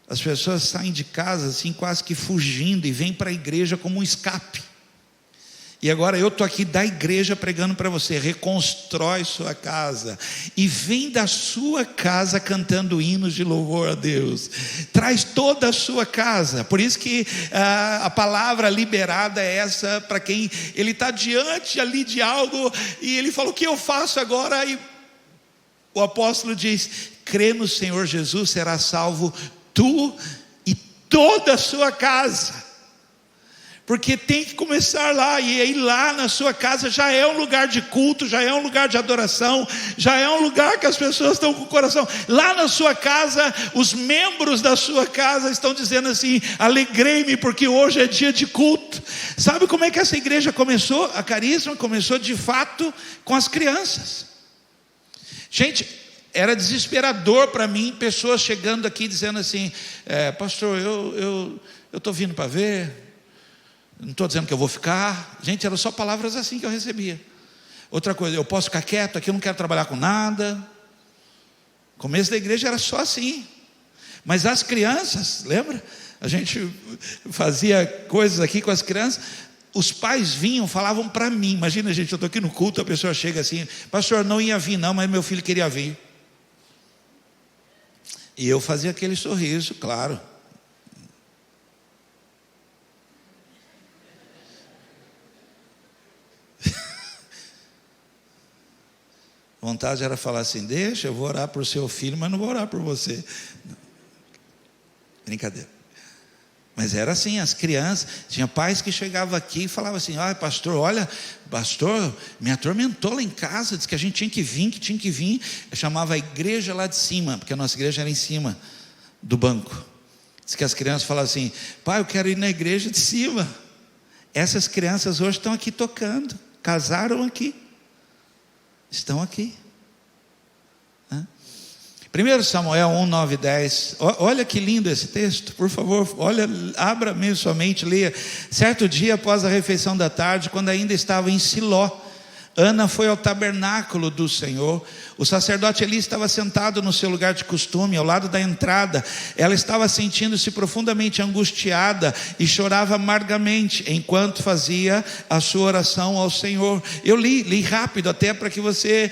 As pessoas saem de casa assim, quase que fugindo, e vêm para a igreja como um escape. E agora eu estou aqui da igreja pregando para você, reconstrói sua casa, e vem da sua casa cantando hinos de louvor a Deus, traz toda a sua casa. Por isso que a palavra liberada é essa, para quem ele está diante ali de algo, e ele fala, o que eu faço agora? E o apóstolo diz, crê no Senhor Jesus, será salvo tu e toda a sua casa. Porque tem que começar lá, e aí lá na sua casa já é um lugar de culto, já é um lugar de adoração, já é um lugar que as pessoas estão com o coração. Lá na sua casa, os membros da sua casa estão dizendo assim, alegrei-me porque hoje é dia de culto. Sabe como é que essa igreja começou? A Carisma começou de fato com as crianças. Gente, era desesperador para mim, pessoas chegando aqui dizendo assim, pastor, eu estou vindo para ver, não estou dizendo que eu vou ficar. Gente, eram só palavras assim que eu recebia. Outra coisa, eu posso ficar quieto aqui, eu não quero trabalhar com nada. O começo da igreja era só assim. Mas as crianças, lembra? A gente fazia coisas aqui com as crianças. Os pais vinham, falavam para mim. Imagina, gente, eu estou aqui no culto, a pessoa chega assim, pastor, não ia vir não, mas meu filho queria vir. E eu fazia aquele sorriso, claro. Vontade era falar assim, deixa, eu vou orar por seu filho, mas não vou orar por você. Brincadeira. Mas era assim, as crianças, tinha pais que chegavam aqui e falavam assim, pastor, olha, pastor, me atormentou lá em casa, disse que a gente tinha que vir, eu chamava a igreja lá de cima, porque a nossa igreja era em cima do banco. Diz que as crianças falavam assim, pai, eu quero ir na igreja de cima. Essas crianças hoje estão aqui tocando, casaram aqui. Estão aqui. 1 Samuel 1, 9 e 10. Olha que lindo esse texto, por favor, olha, abra mesmo sua mente, leia. Certo dia após a refeição da tarde, quando ainda estava em Siló, Ana foi ao tabernáculo do Senhor. O sacerdote Eli estava sentado no seu lugar de costume, ao lado da entrada. Ela estava sentindo-se profundamente angustiada e chorava amargamente, enquanto fazia a sua oração ao Senhor. Eu li rápido, até para que você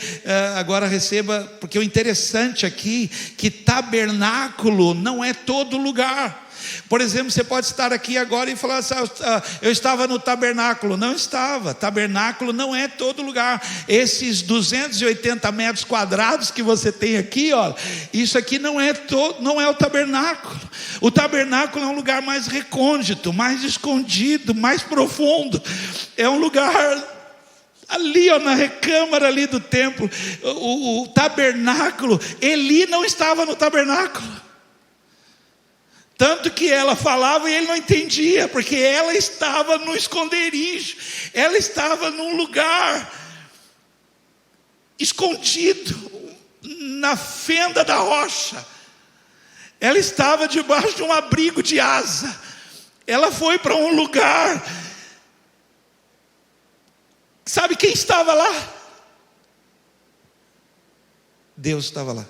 agora receba, porque o interessante aqui, que tabernáculo não é todo lugar. Por exemplo, você pode estar aqui agora e falar assim, eu estava no tabernáculo. Não estava, tabernáculo não é todo lugar. Esses 280 metros quadrados que você tem aqui, ó, isso aqui não é o tabernáculo. O tabernáculo é um lugar mais recôndito, mais escondido, mais profundo. É um lugar ali, ó, na recâmara ali do templo. O tabernáculo, Eli não estava no tabernáculo. Tanto que ela falava e ele não entendia, porque ela estava no esconderijo, ela estava num lugar escondido, na fenda da rocha, ela estava debaixo de um abrigo de asa, ela foi para um lugar, sabe quem estava lá? Deus estava lá.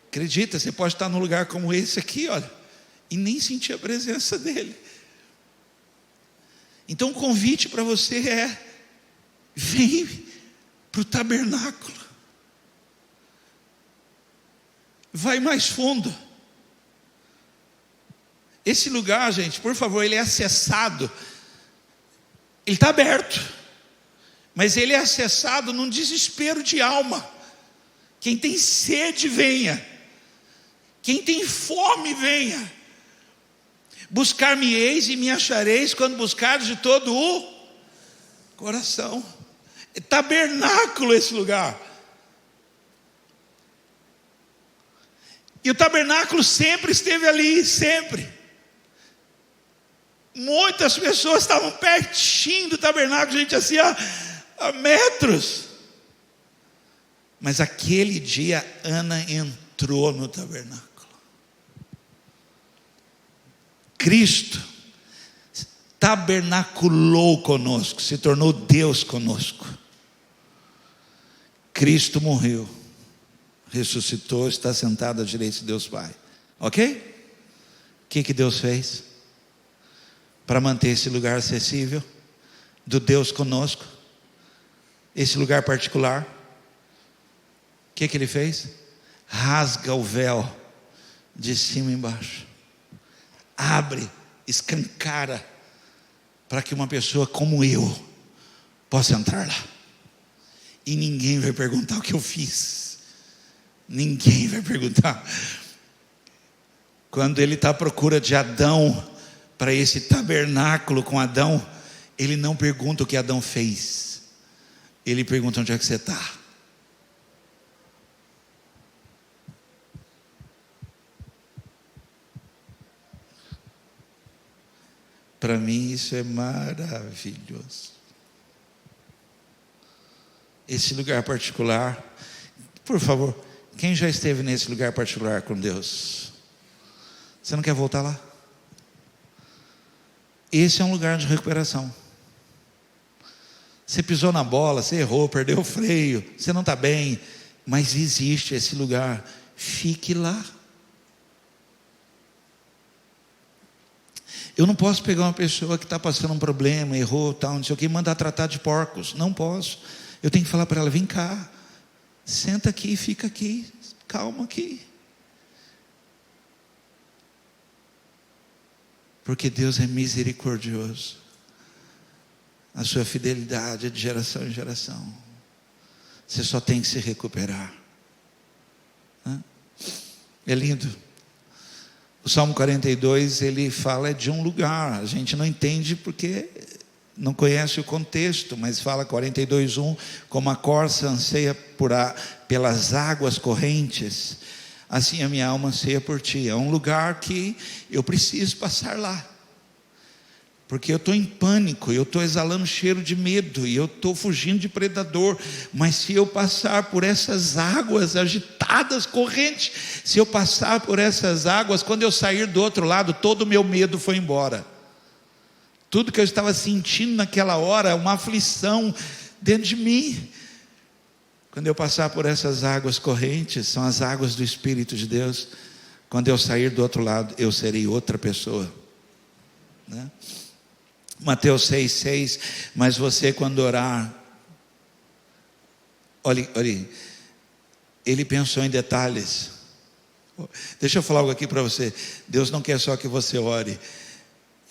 Acredita, você pode estar num lugar como esse aqui, olha, e nem sentir a presença dele. Então o convite para você é, vem para o tabernáculo, vai mais fundo, Esse lugar, gente, por favor, ele é acessado, ele está aberto, mas ele é acessado num desespero de alma. Quem tem sede, venha. Quem tem fome, venha. Buscar-me-eis e me achareis quando buscardes de todo o coração. É tabernáculo esse lugar. E o tabernáculo sempre esteve ali, sempre. Muitas pessoas estavam pertinho do tabernáculo, gente, assim, a metros. Mas aquele dia Ana entrou no tabernáculo. Cristo tabernaculou conosco, se tornou Deus conosco. Cristo morreu, ressuscitou, está sentado à direita de Deus Pai. Ok? O que Deus fez para manter esse lugar acessível do Deus conosco, esse lugar particular? O que Ele fez? Rasga o véu de cima e embaixo, abre, escancara, para que uma pessoa como eu possa entrar lá. E ninguém vai perguntar o que eu fiz. Ninguém vai perguntar. Quando Ele está à procura de Adão, para esse tabernáculo com Adão, Ele não pergunta o que Adão fez. Ele pergunta: onde é que você está? Para mim isso é maravilhoso. Esse lugar particular, por favor, quem já esteve nesse lugar particular com Deus? Você não quer voltar lá? Esse é um lugar de recuperação. Você pisou na bola, você errou, perdeu o freio, você não está bem, mas existe esse lugar, fique lá. Eu não posso pegar uma pessoa que está passando um problema, errou, tal, não sei o que, e mandar tratar de porcos. Não posso. Eu tenho que falar para ela: vem cá, senta aqui, fica aqui, calma aqui. Porque Deus é misericordioso. A sua fidelidade é de geração em geração. Você só tem que se recuperar. É lindo. O Salmo 42, ele fala de um lugar. A gente não entende porque não conhece o contexto, mas fala 42:1, como a corça anseia pelas águas correntes, assim a minha alma anseia por ti. É um lugar que eu preciso passar lá, porque eu estou em pânico, eu estou exalando cheiro de medo, e eu estou fugindo de predador. Mas se eu passar por essas águas agitadas, correntes, se eu passar por essas águas, quando eu sair do outro lado, todo o meu medo foi embora. Tudo que eu estava sentindo naquela hora, uma aflição dentro de mim, quando eu passar por essas águas correntes, são as águas do Espírito de Deus, quando eu sair do outro lado, eu serei outra pessoa, né? Mateus 6,6, mas você quando orar, olhe, ele pensou em detalhes. Deixa eu falar algo aqui para você. Deus não quer só que você ore,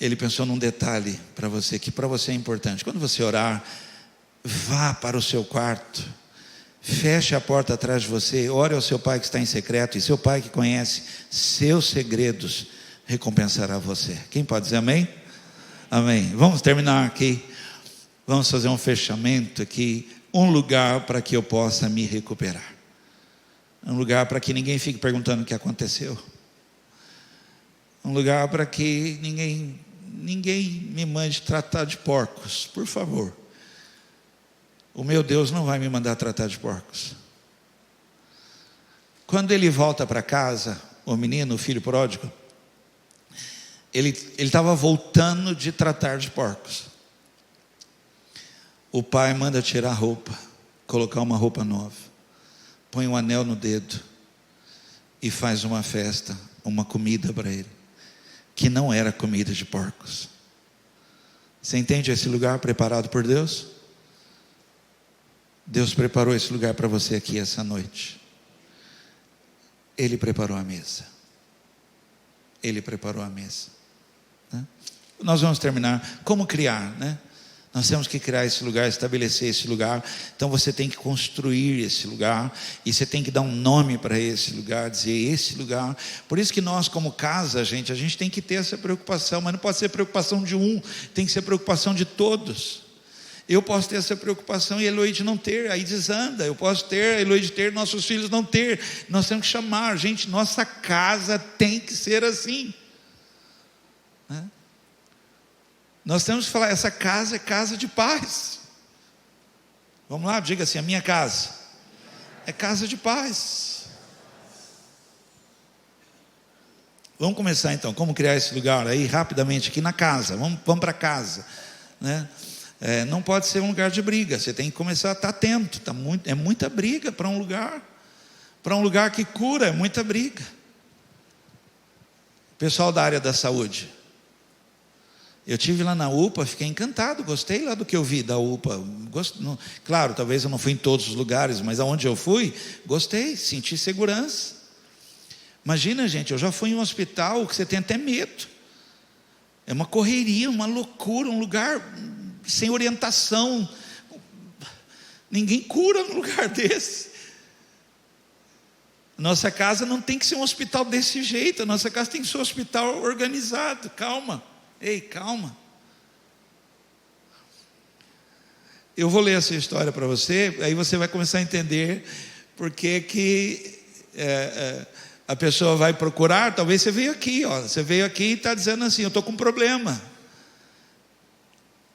Ele pensou num detalhe para você, que para você é importante. Quando você orar, vá para o seu quarto, feche a porta atrás de você, ore ao seu Pai que está em secreto, e seu Pai que conhece seus segredos recompensará você. Quem pode dizer amém? Amém. Vamos terminar aqui. Vamos fazer um fechamento aqui. Um lugar para que eu possa me recuperar. Um lugar para que ninguém fique perguntando o que aconteceu. Um lugar para que ninguém me mande tratar de porcos. Por favor. O meu Deus não vai me mandar tratar de porcos. Quando ele volta para casa, o menino, o filho pródigo, ele estava voltando de tratar de porcos. O pai manda tirar a roupa, colocar uma roupa nova, põe um anel no dedo e faz uma festa, uma comida para ele, que não era comida de porcos. Você entende esse lugar preparado por Deus? Deus preparou esse lugar para você aqui essa noite. Ele preparou a mesa. Ele preparou a mesa. Nós vamos terminar. Como criar, né? Nós temos que criar esse lugar, estabelecer esse lugar. Então você tem que construir esse lugar, e você tem que dar um nome para esse lugar, dizer esse lugar. Por isso que nós, como casa, a gente tem que ter essa preocupação, mas não pode ser preocupação de um, tem que ser preocupação de todos. Eu posso ter essa preocupação e a Eloide não ter, aí desanda. Eu posso ter, a Eloide ter, nossos filhos não ter. Nós temos que chamar, gente, nossa casa tem que ser assim, né? Nós temos que falar, essa casa é casa de paz. Vamos lá, diga assim, a minha casa é casa de paz. Vamos começar então, como criar esse lugar aí, rapidamente, aqui na casa. Vamos para casa, né? Não pode ser um lugar de briga, você tem que começar a estar atento. É muita briga para um lugar que cura, é muita briga. Pessoal da área da saúde, eu estive lá na UPA, fiquei encantado, gostei lá do que eu vi da UPA. Claro, talvez eu não fui em todos os lugares, mas aonde eu fui, gostei, senti segurança. Imagina, gente, eu já fui em um hospital que você tem até medo. É uma correria, uma loucura, um lugar sem orientação. Ninguém cura num lugar desse. Nossa casa não tem que ser um hospital desse jeito, a nossa casa tem que ser um hospital organizado. Calma. Ei, calma. Eu vou ler essa história para você, aí você vai começar a entender porque que a pessoa vai procurar. Talvez você veio aqui, você veio aqui e está dizendo assim, eu estou com um problema.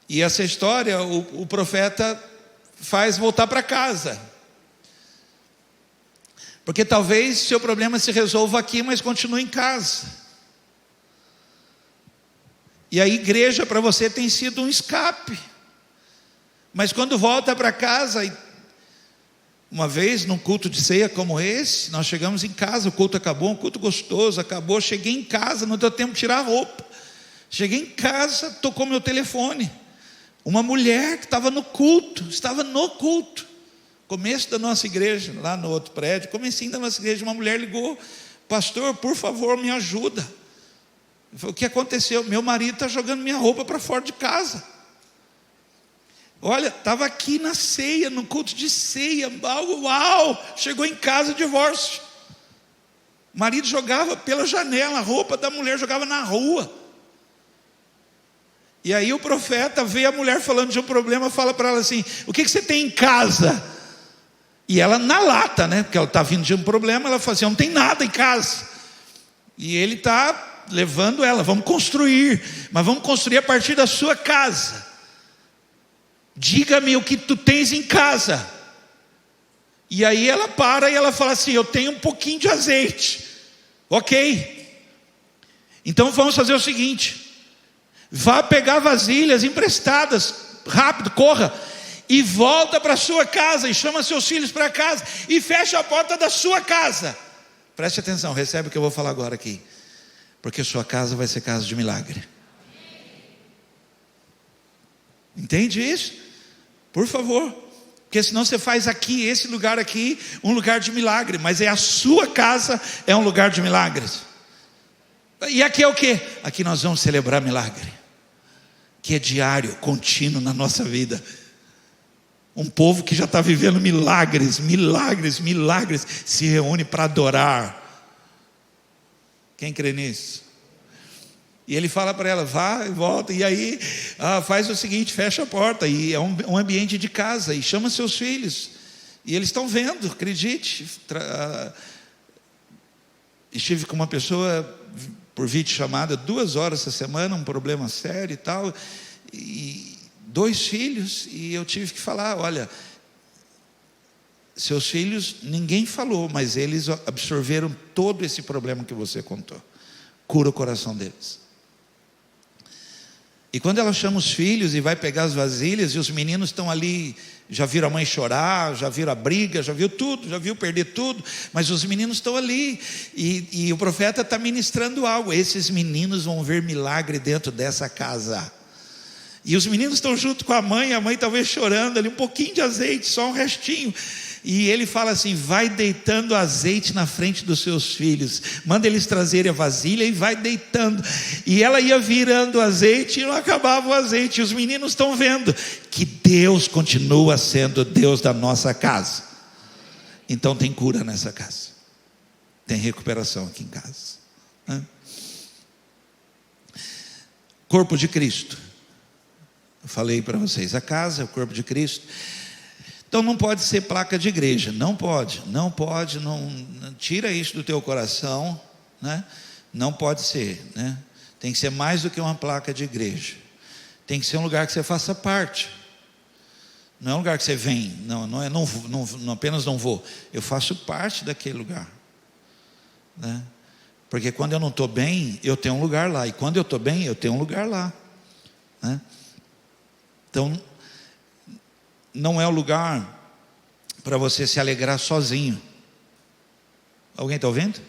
E essa história, o profeta faz voltar para casa. Porque talvez seu problema se resolva aqui, mas continue em casa. E a igreja para você tem sido um escape. Mas quando volta para casa, uma vez num culto de ceia como esse, nós chegamos em casa, o culto acabou, um culto gostoso, acabou, cheguei em casa, não deu tempo de tirar a roupa. Cheguei em casa, tocou meu telefone. Uma mulher que estava no culto, começo da nossa igreja, lá no outro prédio, comecinho da nossa igreja, uma mulher ligou, pastor, por favor, me ajuda. Eu falei, o que aconteceu? Meu marido está jogando minha roupa para fora de casa. Olha, estava aqui na ceia, no culto de ceia, uau, chegou em casa, divórcio. O marido jogava pela janela, a roupa da mulher jogava na rua. E aí o profeta vê a mulher falando de um problema, fala para ela assim, o que você tem em casa? E ela na lata, né, porque ela está vindo de um problema, ela fala assim, não tem nada em casa. E ele está levando ela, vamos construir, mas vamos construir a partir da sua casa. Diga-me o que tu tens em casa. E aí ela para e ela fala assim, eu tenho um pouquinho de azeite. Ok, então vamos fazer o seguinte, vá pegar vasilhas emprestadas, rápido, corra, e volta para sua casa, e chama seus filhos para casa, e fecha a porta da sua casa. Preste atenção, recebe o que eu vou falar agora aqui, porque sua casa vai ser casa de milagre. Entende isso? Por favor, porque senão você faz aqui, esse lugar aqui, um lugar de milagre, mas a sua casa é um lugar de milagres. E aqui é o que? Aqui nós vamos celebrar milagre, que é diário, contínuo na nossa vida. Um povo que já está vivendo milagres, se reúne para adorar. Quem crê nisso? E ele fala para ela, vá e volta, e aí faz o seguinte, fecha a porta, e é um ambiente de casa, e chama seus filhos, e eles estão vendo, acredite. Estive com uma pessoa por videochamada 2 horas essa semana, um problema sério e tal, e 2 filhos, e eu tive que falar, olha, seus filhos, ninguém falou, mas eles absorveram todo esse problema que você contou, cura o coração deles. E quando ela chama os filhos e vai pegar as vasilhas, e os meninos estão ali, já viram a mãe chorar, já viram a briga, já viu tudo, já viu perder tudo, mas os meninos estão ali, e o profeta está ministrando algo, esses meninos vão ver milagre dentro dessa casa. E os meninos estão junto com a mãe talvez chorando ali, um pouquinho de azeite, só um restinho. E ele fala assim: vai deitando azeite na frente dos seus filhos, manda eles trazerem a vasilha e vai deitando. E ela ia virando o azeite e não acabava o azeite. E os meninos estão vendo que Deus continua sendo Deus da nossa casa. Então tem cura nessa casa, tem recuperação aqui em casa, né? Corpo de Cristo, eu falei para vocês, a casa é o corpo de Cristo. Então não pode ser placa de igreja, não pode, não tira isso do teu coração, né? Não pode ser, né? Tem que ser mais do que uma placa de igreja, tem que ser um lugar que você faça parte. Não é um lugar que você vem, não apenas não vou, eu faço parte daquele lugar, né? Porque quando eu não estou bem, eu tenho um lugar lá, e quando eu estou bem, eu tenho um lugar lá, né? Então não é o lugar para você se alegrar sozinho. Alguém está ouvindo?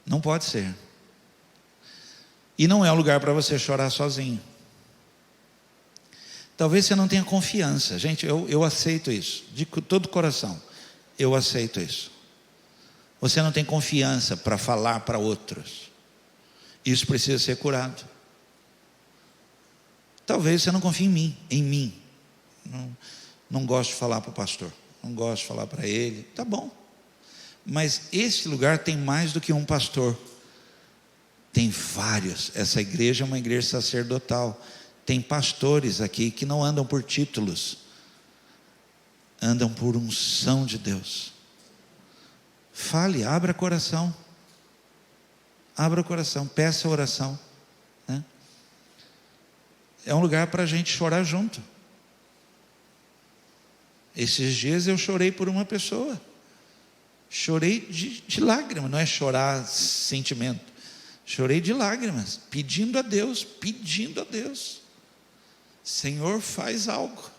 Não pode ser. E não é o lugar para você chorar sozinho. Talvez você não tenha confiança. Gente, eu aceito isso, de todo o coração, eu aceito isso. Você não tem confiança para falar para outros, isso precisa ser curado. Talvez você não confie em mim. Não gosto de falar para o pastor, não gosto de falar para ele, tá bom. Mas esse lugar tem mais do que um pastor, tem vários. Essa igreja é uma igreja sacerdotal. Tem pastores aqui que não andam por títulos, andam por unção de Deus. Fale, abra coração, peça oração, né? É um lugar para a gente chorar junto. Esses dias eu chorei por uma pessoa, chorei de lágrimas, não é chorar sentimento, chorei de lágrimas, pedindo a Deus, Senhor, faz algo.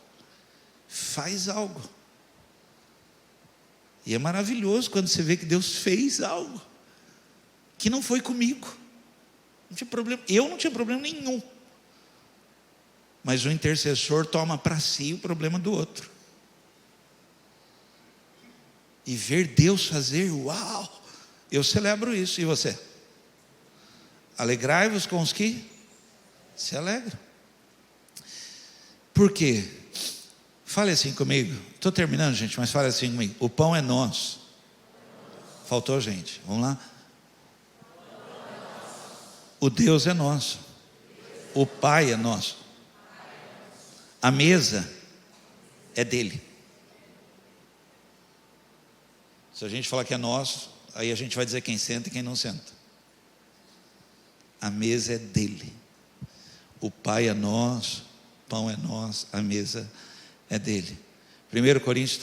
E é maravilhoso quando você vê que Deus fez algo, que não foi comigo, não tinha problema, eu não tinha problema nenhum, mas o intercessor toma para si o problema do outro, e ver Deus fazer, uau, eu celebro isso. E você? Alegrai-vos com os que se alegram. Por quê? Fale assim comigo. Estou terminando, gente, mas fale assim comigo. O pão é nosso. Faltou gente, vamos lá. O Deus é nosso. O Pai é nosso. A mesa é dele. Se a gente falar que é nosso, aí a gente vai dizer quem senta e quem não senta. A mesa é dele. O Pai é nosso, o pão é nosso, a mesa é dele. 1 Coríntios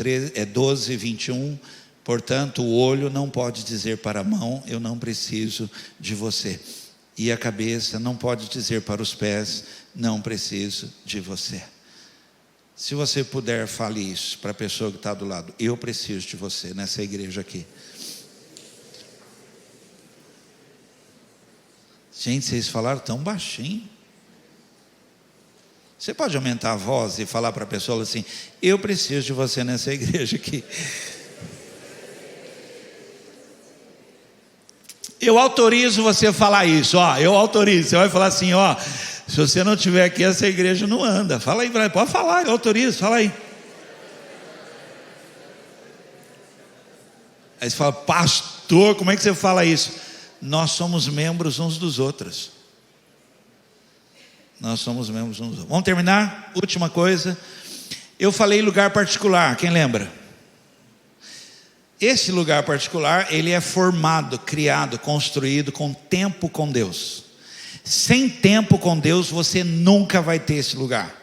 12, 21. Portanto, o olho não pode dizer para a mão, eu não preciso de você. E a cabeça não pode dizer para os pés, não preciso de você. Se você puder, fale isso para a pessoa que está do lado. Eu preciso de você nessa igreja aqui. Gente, vocês falaram tão baixinho. Você pode aumentar a voz e falar para a pessoa assim: eu preciso de você nessa igreja aqui. Eu autorizo você a falar isso, ó. Eu autorizo. Você vai falar assim, ó: se você não estiver aqui, essa igreja não anda. Fala aí, pode falar, eu autorizo, fala aí. Aí você fala: pastor, como é que você fala isso? Nós somos membros uns dos outros. Nós somos membros uns dos outros. Vamos terminar? Última coisa. Eu falei lugar particular, quem lembra? Esse lugar particular, ele é formado, criado, construído com tempo com Deus. Sem tempo com Deus, você nunca vai ter esse lugar.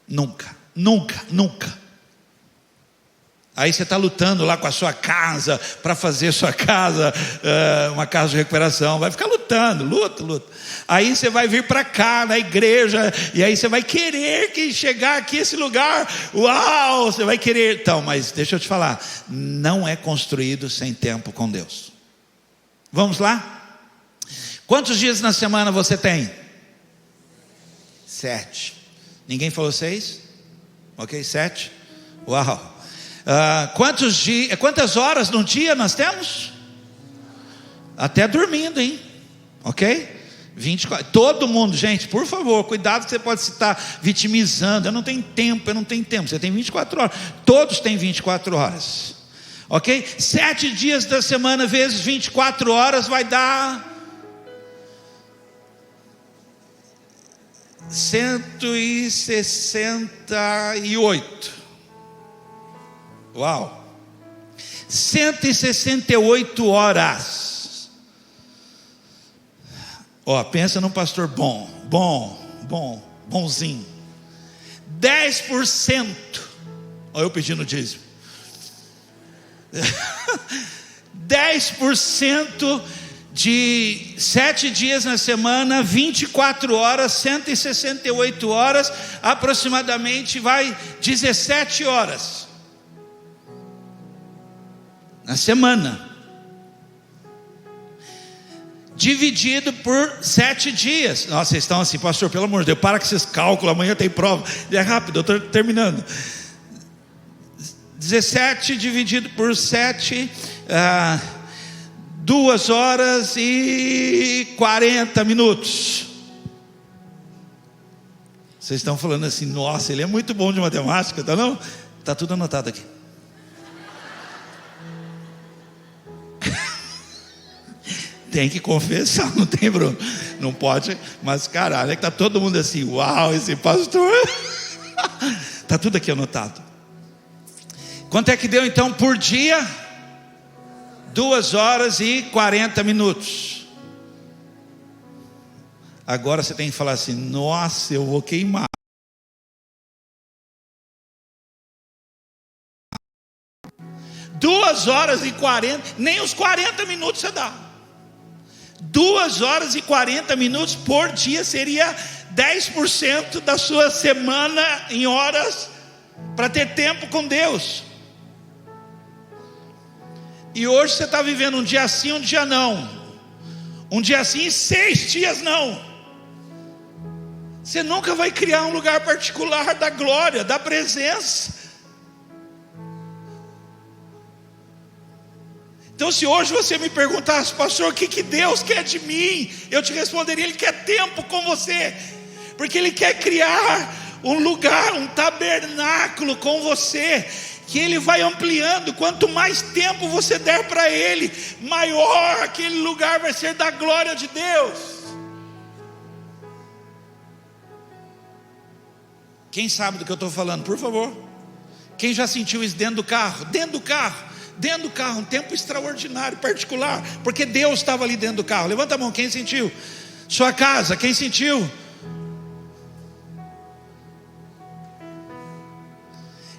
Nunca. Aí você está lutando lá com a sua casa, para fazer sua casa, uma casa de recuperação, vai ficar lutando, luta. Aí você vai vir para cá, na igreja, e aí você vai querer que chegar aqui esse lugar, uau, você vai querer. Então, mas deixa eu te falar, não é construído sem tempo com Deus. Vamos lá? Quantos dias na semana você tem? 7. Ninguém falou 6? Ok, 7. Uau! Quantas horas no dia nós temos? Até dormindo, hein? Ok? 24. Todo mundo, gente, por favor, cuidado que você pode estar vitimizando. Eu não tenho tempo. Você tem 24 horas. Todos têm 24 horas. Ok? 7 dias da semana vezes 24 horas vai dar 168. Uau! 168 horas. Ó, pensa num pastor bonzinho. 10%. Ó, eu pedindo dízimo. 10% de 7 dias na semana, 24 horas, 168 horas, aproximadamente vai 17 horas na semana, dividido por 7 dias. Nossa, vocês estão assim, pastor, pelo amor de Deus, para que vocês calculam, amanhã tem prova. É rápido, eu estou terminando. 17 dividido por 7, 2 horas e 40 minutos. Vocês estão falando assim, nossa, ele é muito bom de matemática, tá não? Está tudo anotado aqui. Tem que confessar, não tem, Bruno? Não pode, mas caralho, é que está todo mundo assim, uau, esse pastor. Está tudo aqui anotado. Quanto é que deu então por dia? 2 horas e 40 minutos. Agora você tem que falar assim, nossa, eu vou queimar. Duas horas e 40, nem os 40 minutos você dá. 2 horas e 40 minutos por dia seria 10% da sua semana em horas para ter tempo com Deus. E hoje você está vivendo um dia sim, um dia não. Um dia sim e 6 dias não. Você nunca vai criar um lugar particular da glória, da presença. Então, se hoje você me perguntasse, pastor, o que Deus quer de mim? Eu te responderia, Ele quer tempo com você. Porque Ele quer criar um lugar, um tabernáculo com você, que Ele vai ampliando. Quanto mais tempo você der para Ele, maior aquele lugar vai ser da glória de Deus. Quem sabe do que eu estou falando, por favor? Quem já sentiu isso dentro do carro? Dentro do carro, um tempo extraordinário, particular, porque Deus estava ali dentro do carro. Levanta a mão, quem sentiu? Sua casa, quem sentiu?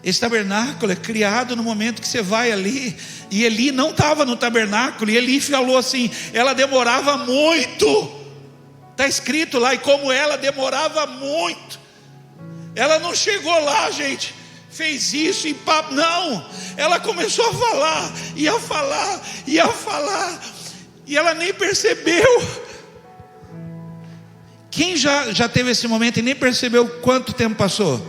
Esse tabernáculo é criado no momento que você vai ali. E Eli não estava no tabernáculo. E Eli falou assim, ela demorava muito. Está escrito lá, e como ela demorava muito. Ela não chegou lá, gente, fez isso e papo, não. Ela começou a falar, ia falar, e ela nem percebeu. Quem já teve esse momento e nem percebeu quanto tempo passou?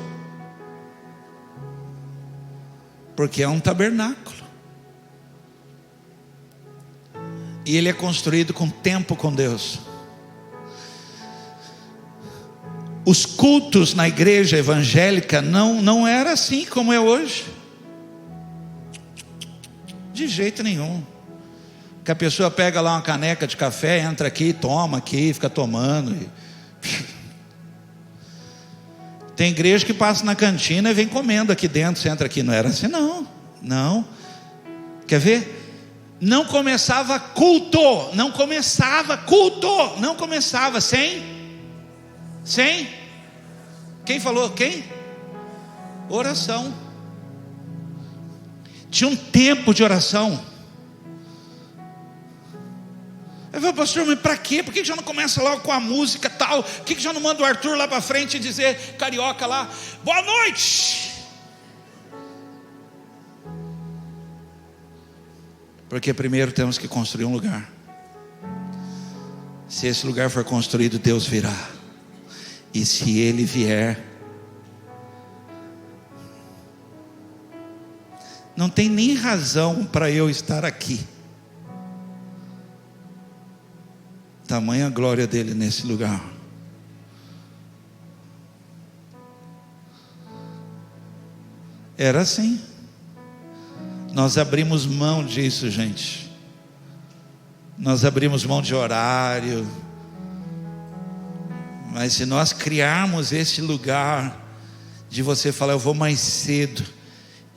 Porque é um tabernáculo, e ele é construído com tempo com Deus. Os cultos na igreja evangélica não era assim como é hoje. De jeito nenhum. Que a pessoa pega lá uma caneca de café, entra aqui, toma aqui, fica tomando. Tem igreja que passa na cantina e vem comendo aqui dentro, você entra aqui. Não era assim não. Quer ver? Não começava sem. Quem falou? Quem? Oração. Tinha um tempo de oração. Eu falei, pastor, mas para quê? Por que já não começa logo com a música tal? Por que já não manda o Arthur lá para frente e dizer, carioca lá, boa noite? Porque primeiro temos que construir um lugar. Se esse lugar for construído, Deus virá. E se Ele vier, Não tem nem razão para eu estar aqui. Tamanha glória dele nesse lugar. Era assim. Nós abrimos mão disso, gente. Nós abrimos mão de horário. Mas se nós criarmos esse lugar de você falar, eu vou mais cedo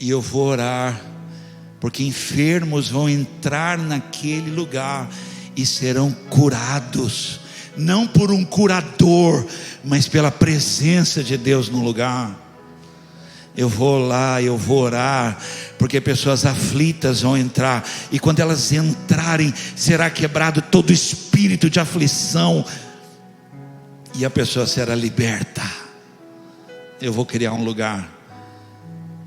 e eu vou orar, porque enfermos vão entrar naquele lugar e serão curados, não por um curador, mas pela presença de Deus no lugar. Eu vou lá, eu vou orar, porque pessoas aflitas vão entrar, e quando elas entrarem, será quebrado todo espírito de aflição, e a pessoa será liberta. Eu vou criar um lugar,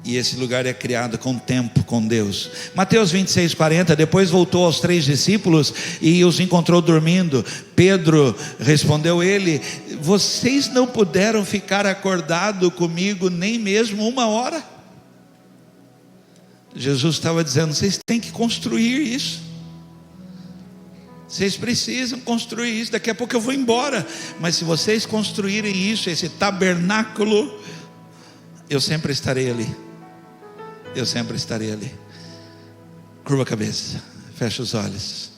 e esse lugar é criado com tempo com Deus. Mateus 26:40. Depois voltou aos 3 discípulos e os encontrou dormindo. Pedro respondeu ele: vocês não puderam ficar acordados comigo nem mesmo 1 hora? Jesus estava dizendo: vocês têm que construir isso. Vocês precisam construir isso. Daqui a pouco eu vou embora, mas se vocês construírem isso, esse tabernáculo, eu sempre estarei ali. Eu sempre estarei ali. Curva a cabeça, fecha os olhos.